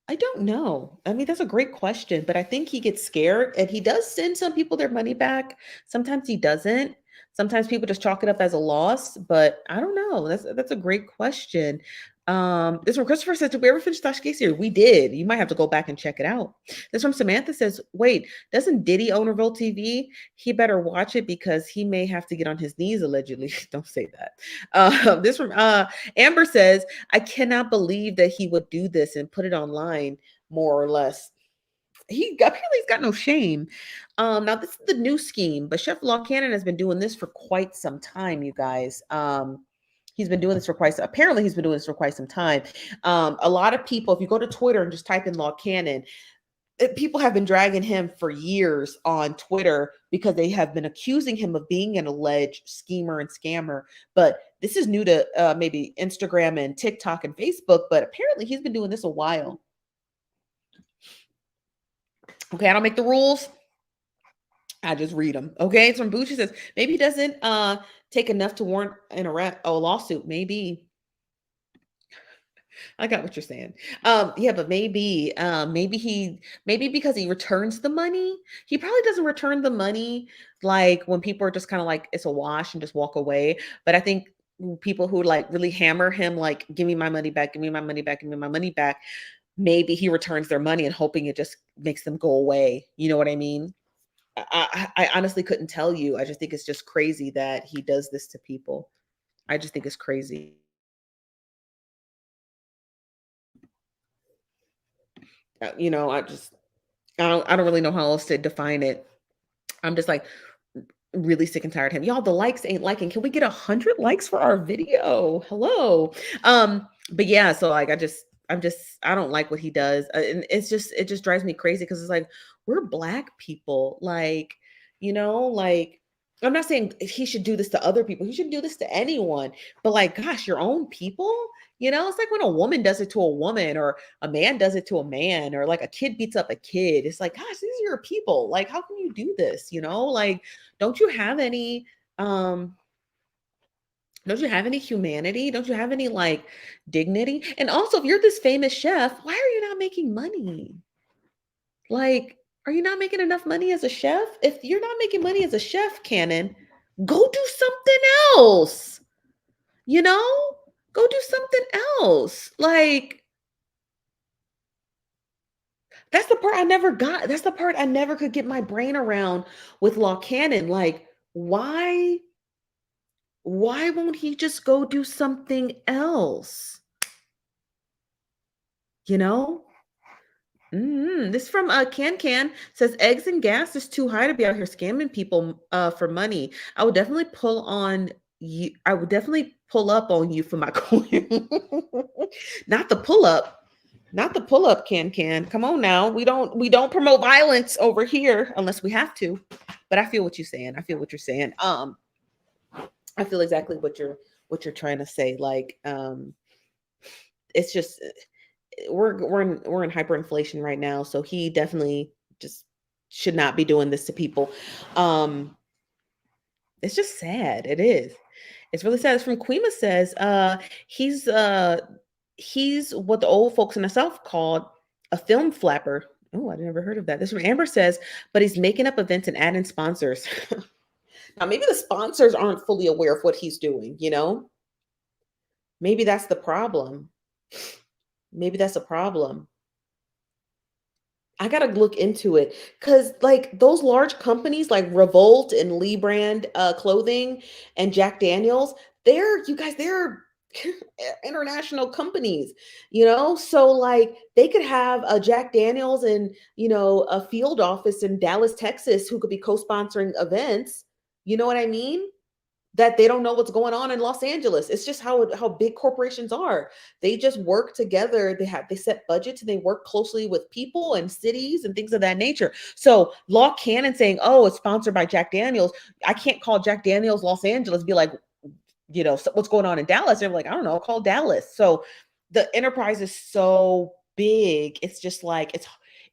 I don't know. I mean, that's a great question, but I think he gets scared and he does send some people their money back. Sometimes he doesn't. Sometimes people just chalk it up as a loss, but I don't know. That's a great question. This from Christopher says, did we ever finish Tashki series? We did. You might have to go back and check it out. This from Samantha says, wait, doesn't Diddy own Revolt TV? He better watch it because he may have to get on his knees allegedly. Don't say that. This from Amber says, I cannot believe that he would do this and put it online, more or less. He apparently he's got no shame. Now this is the new scheme, but Chef Law Cannon has been doing this for quite some time, you guys. He's been doing this for apparently he's been doing this for quite some time. A lot of people, if you go to Twitter and just type in Law Cannon, people have been dragging him for years on Twitter because they have been accusing him of being an alleged schemer and scammer. But this is new to maybe Instagram and TikTok and Facebook, but apparently he's been doing this a while. Okay, I don't make the rules. I just read them. Okay, it's from Bucci says maybe he doesn't take enough to warrant a lawsuit. Maybe. I got what you're saying. Yeah, but maybe because he returns the money, he probably doesn't return the money like when people are just kind of like it's a wash and just walk away. But I think people who like really hammer him, like, give me my money back, give me my money back, give me my money back, maybe he returns their money and hoping it just makes them go away. You know what I mean? I honestly couldn't tell you. I just think it's just crazy that he does this to people. I just think it's crazy. You know, I don't really know how else to define it. I'm just like really sick and tired of him. Y'all, the likes ain't liking. Can we get 100 likes for our video? Hello. But yeah, so like I don't like what he does. And it just drives me crazy because it's like we're Black people. Like, like I'm not saying he should do this to other people. He should do this to anyone. But like, gosh, your own people, it's like when a woman does it to a woman or a man does it to a man or like a kid beats up a kid. It's like, gosh, these are your people. Like, how can you do this? Like, don't you have any um don't you have any humanity? Don't you have any like dignity? And also, if you're this famous chef, why are you not making money? Like, are you not making enough money as a chef? If you're not making money as a chef, Cannon, go do something else. You know? Go do something else. Like, that's the part I never got. That's the part I never could get my brain around with Law Cannon. Like, why won't he just go do something else? You know? This from Can says eggs and gas is too high to be out here scamming people for money. I would definitely pull on you. I would definitely pull up on you for my coin. Not the pull up. Not the pull up, Can. Come on now. We don't promote violence over here unless we have to. But I feel what you're saying. I feel what you're saying. I feel exactly what you're trying to say. Like, it's just we're in hyperinflation right now, so he definitely just should not be doing this to people. Um, it's just sad. It is. It's really sad. It's from Quima says, he's uh he's what the old folks in the South called a film flapper. Oh, I never heard of that. This from Amber says, but he's making up events and adding sponsors. Now, maybe the sponsors aren't fully aware of what he's doing, you know? Maybe that's the problem. Maybe that's a problem. I gotta look into it because, like, those large companies like Revolt and Lee Brand Clothing and Jack Daniels, they're international companies, you know. So like, they could have a Jack Daniels and a field office in Dallas, Texas, who could be co-sponsoring events. You know what I mean? That they don't know what's going on in Los Angeles. It's just how big corporations are. They just work together. They set budgets and they work closely with people and cities and things of that nature. So Law Cannon saying, "Oh, it's sponsored by Jack Daniels." I can't call Jack Daniels Los Angeles, be like, so what's going on in Dallas? They're like, I don't know, call Dallas. So the enterprise is so big. It's just like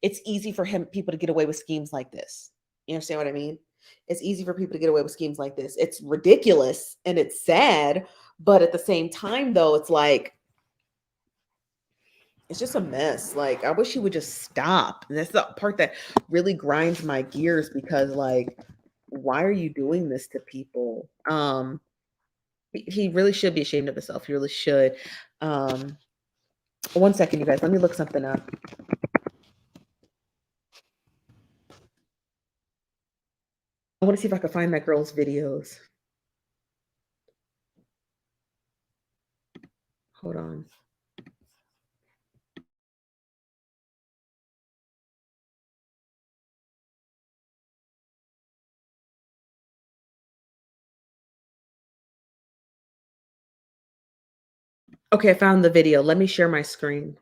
it's easy for people to get away with schemes like this. You understand what I mean? It's easy for people to get away with schemes like this. It's ridiculous and it's sad, but at the same time, though, it's like it's just a mess. Like, I wish he would just stop. And that's the part that really grinds my gears because, like, why are you doing this to people? He really should be ashamed of himself. He really should. Um, 1 second, you guys. Let me look something up. I want to see if I can find that girl's videos. Hold on. Okay, I found the video. Let me share my screen.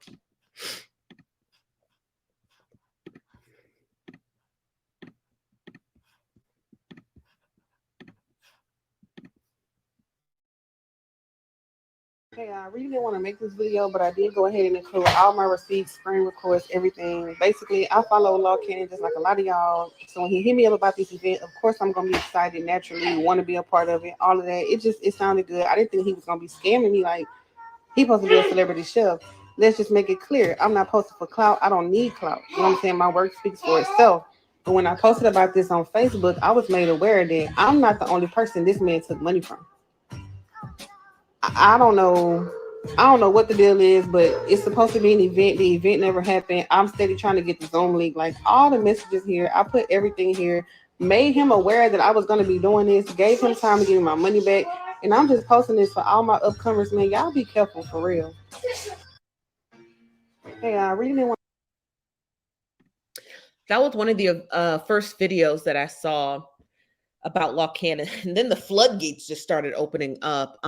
Hey, I really didn't want to make this video, but I did go ahead and include all my receipts, screen records, everything. Basically, I follow Law Cannon just like a lot of y'all. So when he hit me up about this event, of course I'm gonna be excited naturally, want to be a part of it, all of that. It sounded good. I didn't think he was gonna be scamming me like he's supposed to be a celebrity chef. Let's just make it clear. I'm not posted for clout. I don't need clout. You know what I'm saying? My work speaks for itself. But when I posted about this on Facebook, I was made aware that I'm not the only person this man took money from. I don't know. I don't know what the deal is, but it's supposed to be an event. The event never happened. I'm steady trying to get the Zoom link, like all the messages here. I put everything here, made him aware that I was going to be doing this, gave him time to give me my money back. And I'm just posting this for all my upcomers, man. Y'all be careful for real. Hey, I really didn't want. That was one of the first videos that I saw about Law Cannon, and then the floodgates just started opening up.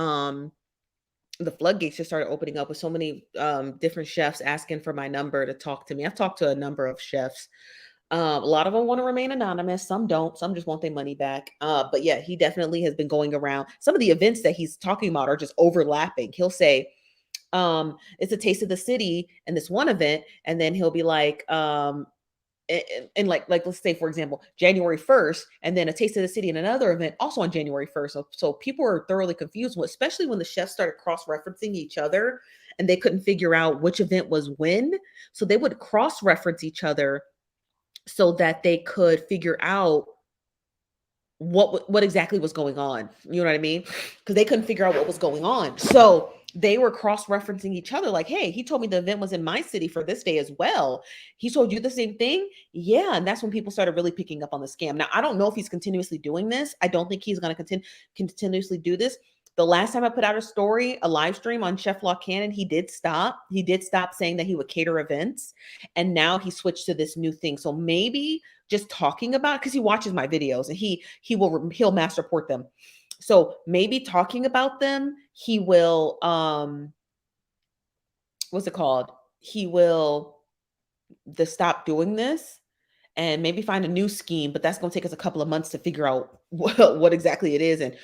The floodgates just started opening up with so many different chefs asking for my number to talk to me. I've talked to a number of chefs. A lot of them want to remain anonymous. Some don't. Some just want their money back. But yeah, he definitely has been going around. Some of the events that he's talking about are just overlapping. He'll say, it's a taste of the city in this one event, and then he'll be like, and like let's say, for example, January 1st, and then a taste of the city in another event also on January 1st. So people are thoroughly confused, especially when the chefs started cross-referencing each other and they couldn't figure out which event was when. So they would cross-reference each other so that they could figure out what exactly was going on. You know what I mean? Because they couldn't figure out what was going on. So they were cross-referencing each other, like, hey, he told me the event was in my city for this day as well. He told you the same thing? Yeah. And that's when people started really picking up on the scam. Now, I don't know if he's continuously doing this. I don't think he's going to continuously do this. The last time I put out a story, a live stream on Chef Law Cannon, he did stop. He did stop saying that he would cater events. And now he switched to this new thing. So maybe just talking about, because he watches my videos and he'll mass report them. So maybe talking about them, he will what's it called? He will stop doing this and maybe find a new scheme, but that's going to take us a couple of months to figure out what exactly it is and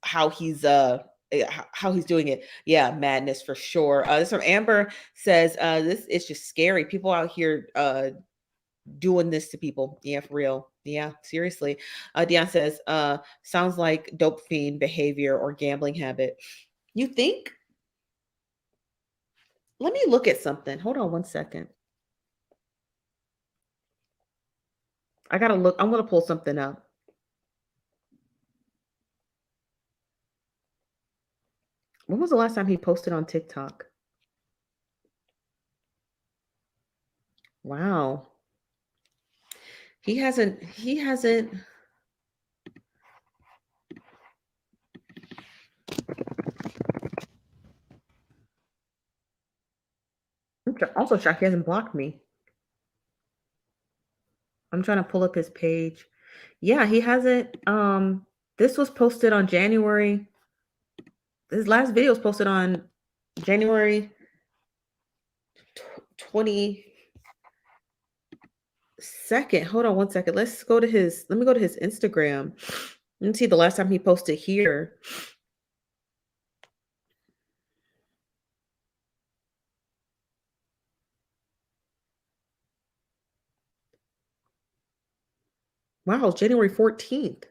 how he's how he's doing it. Yeah, madness for sure. This from Amber says, this is just scary. People out here doing this to people. Yeah, for real. Yeah, seriously. Dion says, sounds like dope fiend behavior or gambling habit. You think? Let me look at something. Hold on one second. I gotta look. I'm gonna pull something up. When was the last time he posted on TikTok? Wow. He hasn't. I'm also shocked he hasn't blocked me. I'm trying to pull up his page. Yeah, he hasn't. This was posted on January. His last video was posted on January 22nd. Hold on one second. Let me go to his Instagram and see the last time he posted here. Wow, January 14th.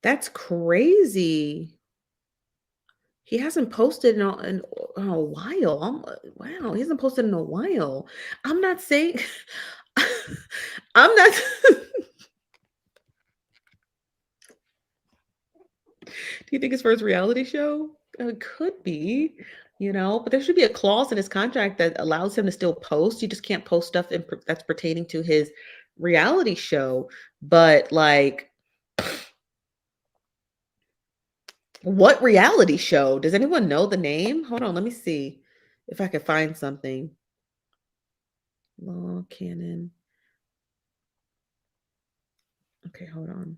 That's crazy. He hasn't posted in a while. Wow, he hasn't posted in a while. I'm not saying I'm not Do you think it's for his reality show? It could be, but there should be a clause in his contract that allows him to still post. You just can't post stuff that's pertaining to his reality show. But like, what reality show? Does anyone know the name? Hold on, let me see if I can find something. Law Cannon. Okay, hold on.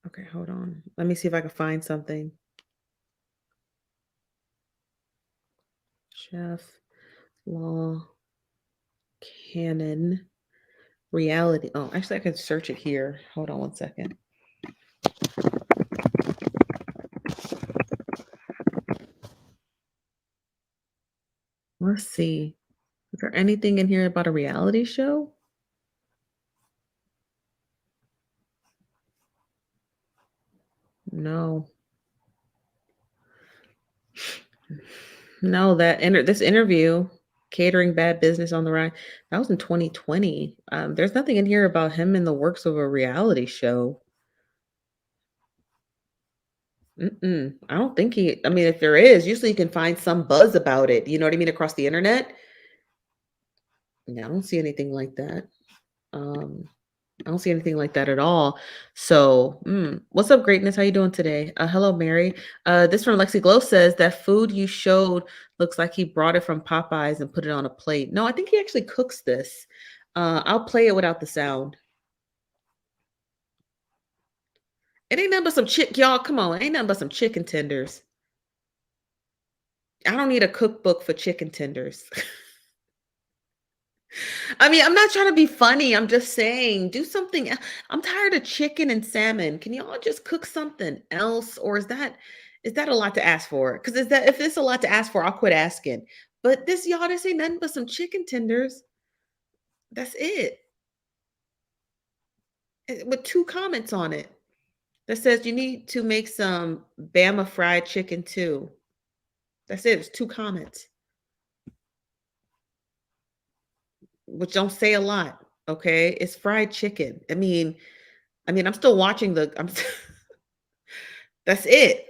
Okay, hold on. Let me see if I can find something. Chef Law Cannon reality. Oh, actually, I can search it here. Hold on one second. Let's see. Is there anything in here about a reality show? No. No, this interview, catering bad business on the rise, that was in 2020. There's nothing in here about him in the works of a reality show. I don't think I mean, if there is, usually you can find some buzz about it. You know what I mean? Across the internet. No, I don't see anything like that. I don't see anything like that at all. So, what's up, greatness? How you doing today? Hello, Mary. This from Lexi Glow says that food you showed looks like he brought it from Popeyes and put it on a plate. No, I think he actually cooks this. I'll play it without the sound. It ain't nothing but some y'all. Come on, it ain't nothing but some chicken tenders. I don't need a cookbook for chicken tenders. I mean, I'm not trying to be funny. I'm just saying, do something. I'm tired of chicken and salmon. Can y'all just cook something else, or is that a lot to ask for? Because if it's a lot to ask for, I'll quit asking. But this ain't nothing but some chicken tenders. That's it. With 2 comments on it. that says you need to make some Bama fried chicken too. That's it. It's 2 comments, which don't say a lot. Okay, it's fried chicken. I'm still watching the. That's it.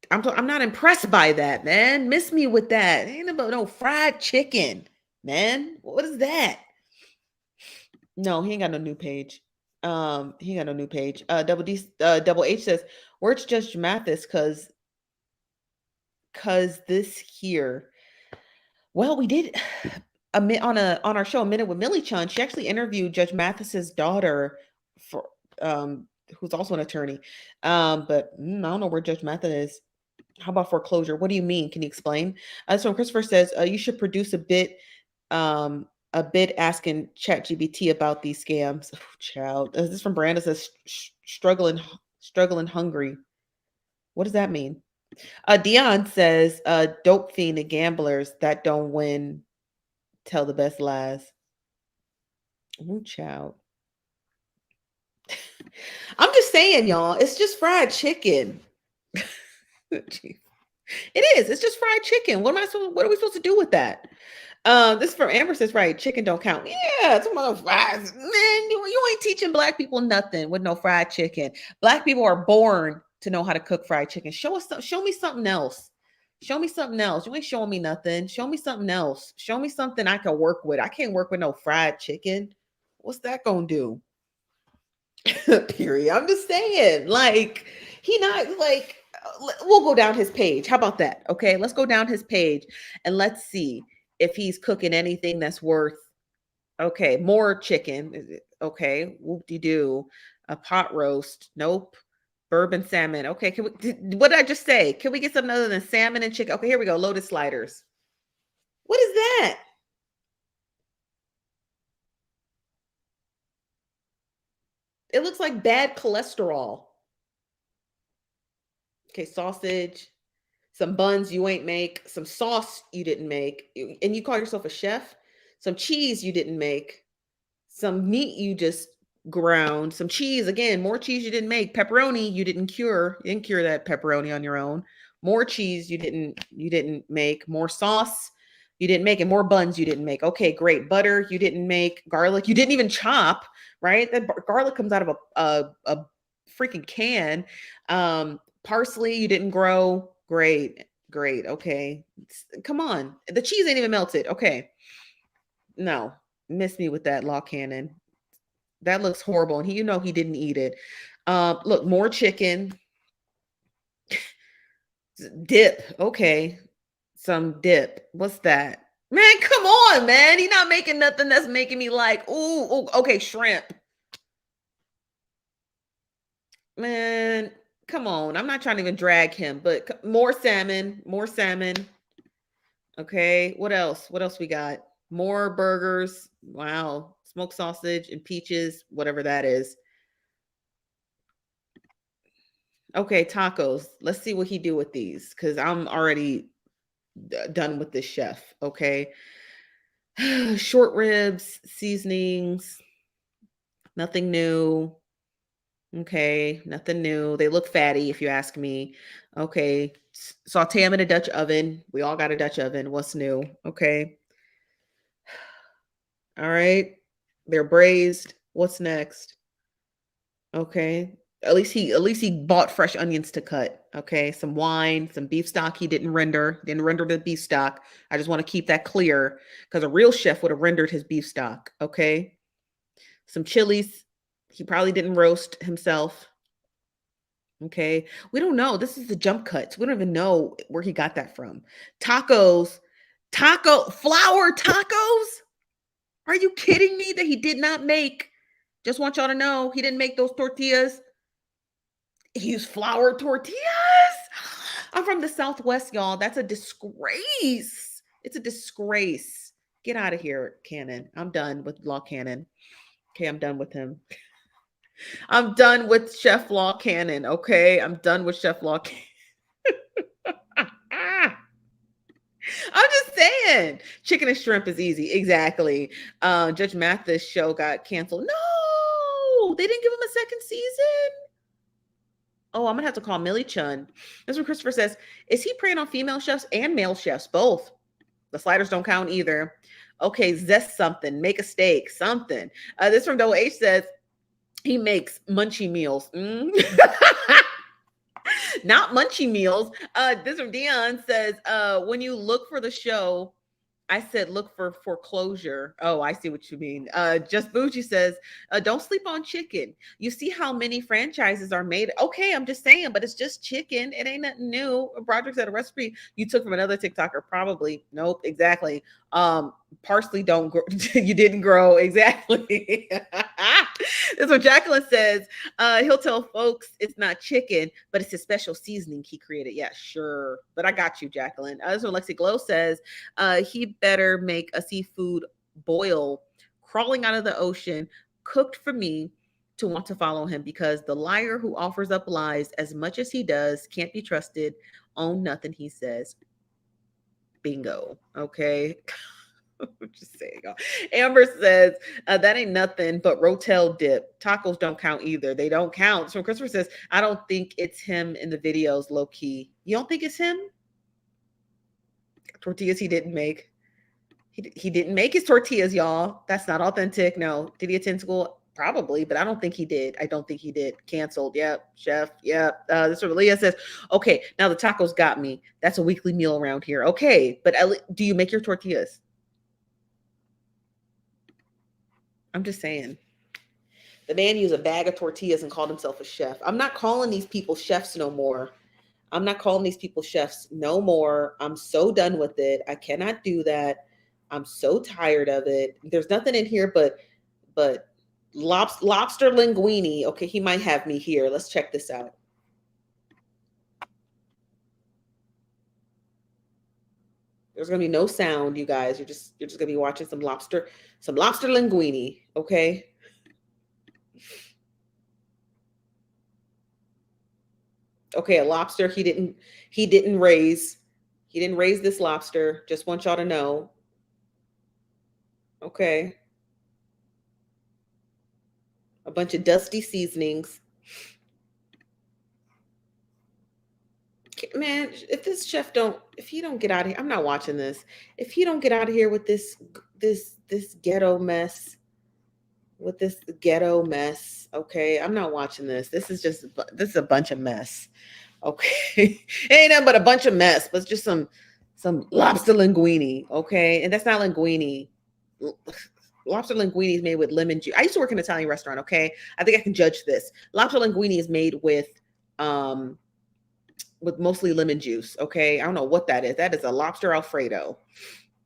I'm not impressed by that, man. Miss me with that. Ain't about no fried chicken, man. What is that? No, he ain't got no new page. He ain't got no new page. Double H says, "Where's Judge Mathis? Cause this here." Well, we did on our show, A Minute with Millie Chun. She actually interviewed Judge Mathis's daughter for who's also an attorney. But I don't know where Judge Mathis is. How about foreclosure? What do you mean? Can you explain? So Christopher says you should produce a bit asking ChatGPT about these scams. Oh, child, this is from Brandon. Says struggling hungry. What does that mean? Dion says dope fiend and gamblers that don't win tell the best lies. Oh, child. I'm just saying, y'all. It's just fried chicken. It is. It's just fried chicken. What are we supposed to do with that? This is from Amber says, right, chicken don't count. Yeah, it's one of those fries. Man, you ain't teaching black people nothing with no fried chicken. Black people are born to know how to cook fried chicken. Show me something else. Show me something else. You ain't showing me nothing. Show me something else. Show me something I can work with. I can't work with no fried chicken. What's that gonna do? Period. I'm just saying, like, he not like we'll go down his page. How about that? Okay, let's go down his page and let's see if he's cooking anything that's worth. Okay, more chicken. Okay, whoop-de-doo. A pot roast. Nope. Bourbon salmon. Okay, what did I just say? Can we get something other than salmon and chicken? Okay, here we go. Lotus sliders. What is that? It looks like bad cholesterol. Okay, sausage, some buns you ain't make, some sauce you didn't make, and you call yourself a chef, some cheese you didn't make, some meat you just ground, some cheese, again, more cheese you didn't make, pepperoni you didn't cure. You didn't cure that pepperoni on your own. More cheese you didn't make, more sauce you didn't make, and more buns you didn't make. Okay, great. Butter you didn't make, garlic you didn't even chop, right? That garlic comes out of a freaking can. Parsley you didn't grow. Great. Okay. Come on. The cheese ain't even melted. Okay. No. Miss me with that law cannon. That looks horrible. And he didn't eat it. Look, more chicken. Dip. Okay. Some dip. What's that? Man, come on, man. He's not making nothing that's making me like, ooh, okay, shrimp. Man, come on. I'm not trying to even drag him, but more salmon. Okay. What else? What else we got? More burgers. Wow. Smoked sausage and peaches, whatever that is. Okay, tacos. Let's see what he do with these because I'm already done with this chef. Okay. Short ribs, seasonings, nothing new. Okay, nothing new. They look fatty if you ask me. Okay, saute them in a Dutch oven. We all got a Dutch oven. What's new? Okay. All right. They're braised. What's next? Okay. At least he bought fresh onions to cut. Okay. Some wine, some beef stock. He didn't render the beef stock. I just want to keep that clear because a real chef would have rendered his beef stock. Okay. Some chilies. He probably didn't roast himself. Okay. We don't know. This is the jump cuts. We don't even know where he got that from. Flour tacos. Are you kidding me that he did not make? Just want y'all to know he didn't make those tortillas. He used flour tortillas. I'm from the Southwest, y'all. That's a disgrace. It's a disgrace. Get out of here, Cannon. I'm done with Law Cannon. Okay, I'm done with him. I'm done with Chef Law Cannon. Okay, I'm done with Chef Law Cannon. I'm just saying, chicken and shrimp is easy. Exactly. Judge Mathis show got canceled. No, they didn't give him a second season. Oh, I'm gonna have to call Millie Chun. This one Christopher says, is he preying on female chefs and male chefs? Both. The sliders don't count either. Okay, zest something, make a steak, something. This from Double H says, he makes munchy meals. Not munchy meals. This from Dion says, when you look for the show, I said look for foreclosure. Oh, I see what you mean. Just Bougie says, don't sleep on chicken. You see how many franchises are made. Okay, I'm just saying, but it's just chicken. It ain't nothing new. Broderick said a recipe you took from another TikToker. Probably. Nope, exactly. Parsley don't grow. You didn't grow. Exactly. That's what Jacqueline says. He'll tell folks it's not chicken, but it's a special seasoning he created. Yeah, sure. But I got you, Jacqueline. This one Lexi Glow says, he better make a seafood boil crawling out of the ocean, cooked for me to want to follow him, because the liar who offers up lies as much as he does can't be trusted. Own nothing, he says. Bingo. Okay. I'm just saying. Amber says, that ain't nothing but Rotel dip. Tacos don't count either. They don't count. So Christopher says, I don't think it's him in the videos, low key. You don't think it's him? Tortillas he didn't make. He didn't make his tortillas, y'all. That's not authentic. No. Did he attend school? Probably, but I don't think he did. I don't think he did. Canceled. Yep. Chef. Yep. This one, Leah says, okay, now the tacos got me. That's a weekly meal around here. Okay, but do you make your tortillas? I'm just saying. The man used a bag of tortillas and called himself a chef. I'm not calling these people chefs no more. I'm not calling these people chefs no more. I'm so done with it. I cannot do that. I'm so tired of it. There's nothing in here but lobster linguine. Okay, he might have me here. Let's check this out. There's gonna be no sound, you guys. You're just gonna be watching some lobster linguine. Okay. Okay, a lobster he didn't raise. He didn't raise this lobster. Just want y'all to know. Okay. A bunch of dusty seasonings. Man, if he don't get out of here, I'm not watching this. If he don't get out of here with this ghetto mess, okay, I'm not watching this. This is a bunch of mess. Okay. It ain't nothing but a bunch of mess, but it's just some lobster linguine. Okay. And that's not linguine. Lobster linguine is made with lemon juice. I used to work in an Italian restaurant. Okay. I think I can judge this. Lobster linguine is made with mostly lemon juice. Okay. I don't know what that is. That is a lobster Alfredo.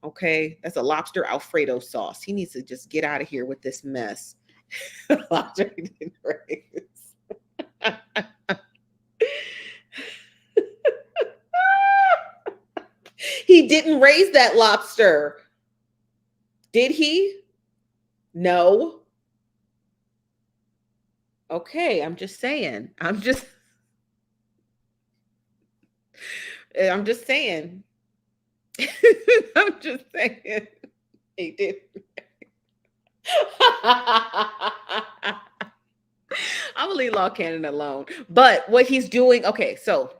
Okay. That's a lobster Alfredo sauce. He needs to just get out of here with this mess. Lobster he didn't raise. He didn't raise that lobster. Did he? No. Okay, I'm just saying. I'm just saying. I'm just saying. He did. I'm gonna leave Law Cannon alone. But what he's doing, okay, so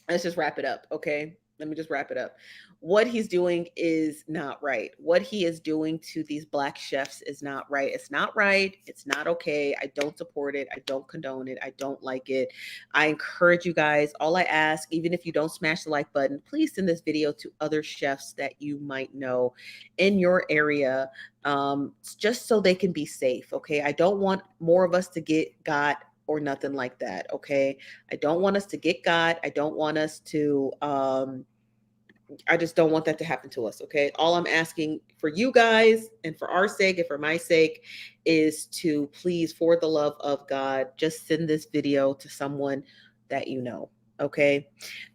let's just wrap it up. Okay. Let me just wrap it up. What he's doing is not right. What he is doing to these Black chefs is not right. It's not right. It's not okay. I don't support it. I don't condone it. I don't like it. I encourage you guys. All I ask, even if you don't smash the like button, please send this video to other chefs that you might know in your area, just so they can be safe. Okay. I don't want more of us to get got or nothing like that. Okay. I don't want us to get got. I don't want us to, I just don't want that to happen to us. Okay. All I'm asking for you guys and for our sake and for my sake is to please, for the love of God, just send this video to someone that you know. Okay.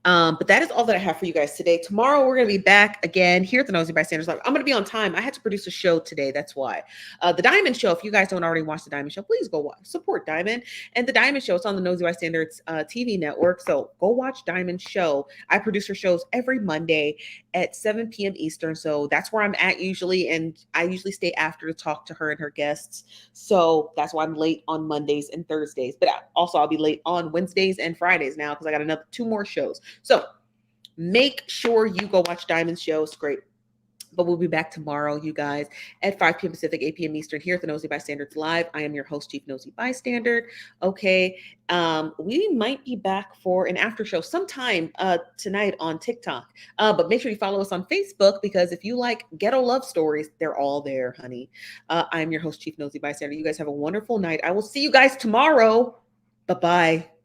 But that is all that I have for you guys today. Tomorrow, we're going to be back again here at the Nosy Bystanders Live. I'm going to be on time. I had to produce a show today. That's why. The Diamond Show, if you guys don't already watch the Diamond Show, please go watch, support Diamond. And the Diamond Show, it's on the Nosy Bystanders TV network. So go watch Diamond Show. I produce her shows every Monday at 7 p.m. Eastern. So that's where I'm at usually. And I usually stay after to talk to her and her guests. So that's why I'm late on Mondays and Thursdays. But also, I'll be late on Wednesdays and Fridays now because I got another 2 more shows. So make sure you go watch Diamond's show. It's great. But we'll be back tomorrow, you guys, at 5 p.m. Pacific, 8 p.m. Eastern here at the Nosy Bystanders Live. I am your host, Chief Nosy Bystander. Okay. We might be back for an after show sometime tonight on TikTok. But make sure you follow us on Facebook because if you like ghetto love stories, they're all there, honey. I'm your host, Chief Nosy Bystander. You guys have a wonderful night. I will see you guys tomorrow. Bye-bye.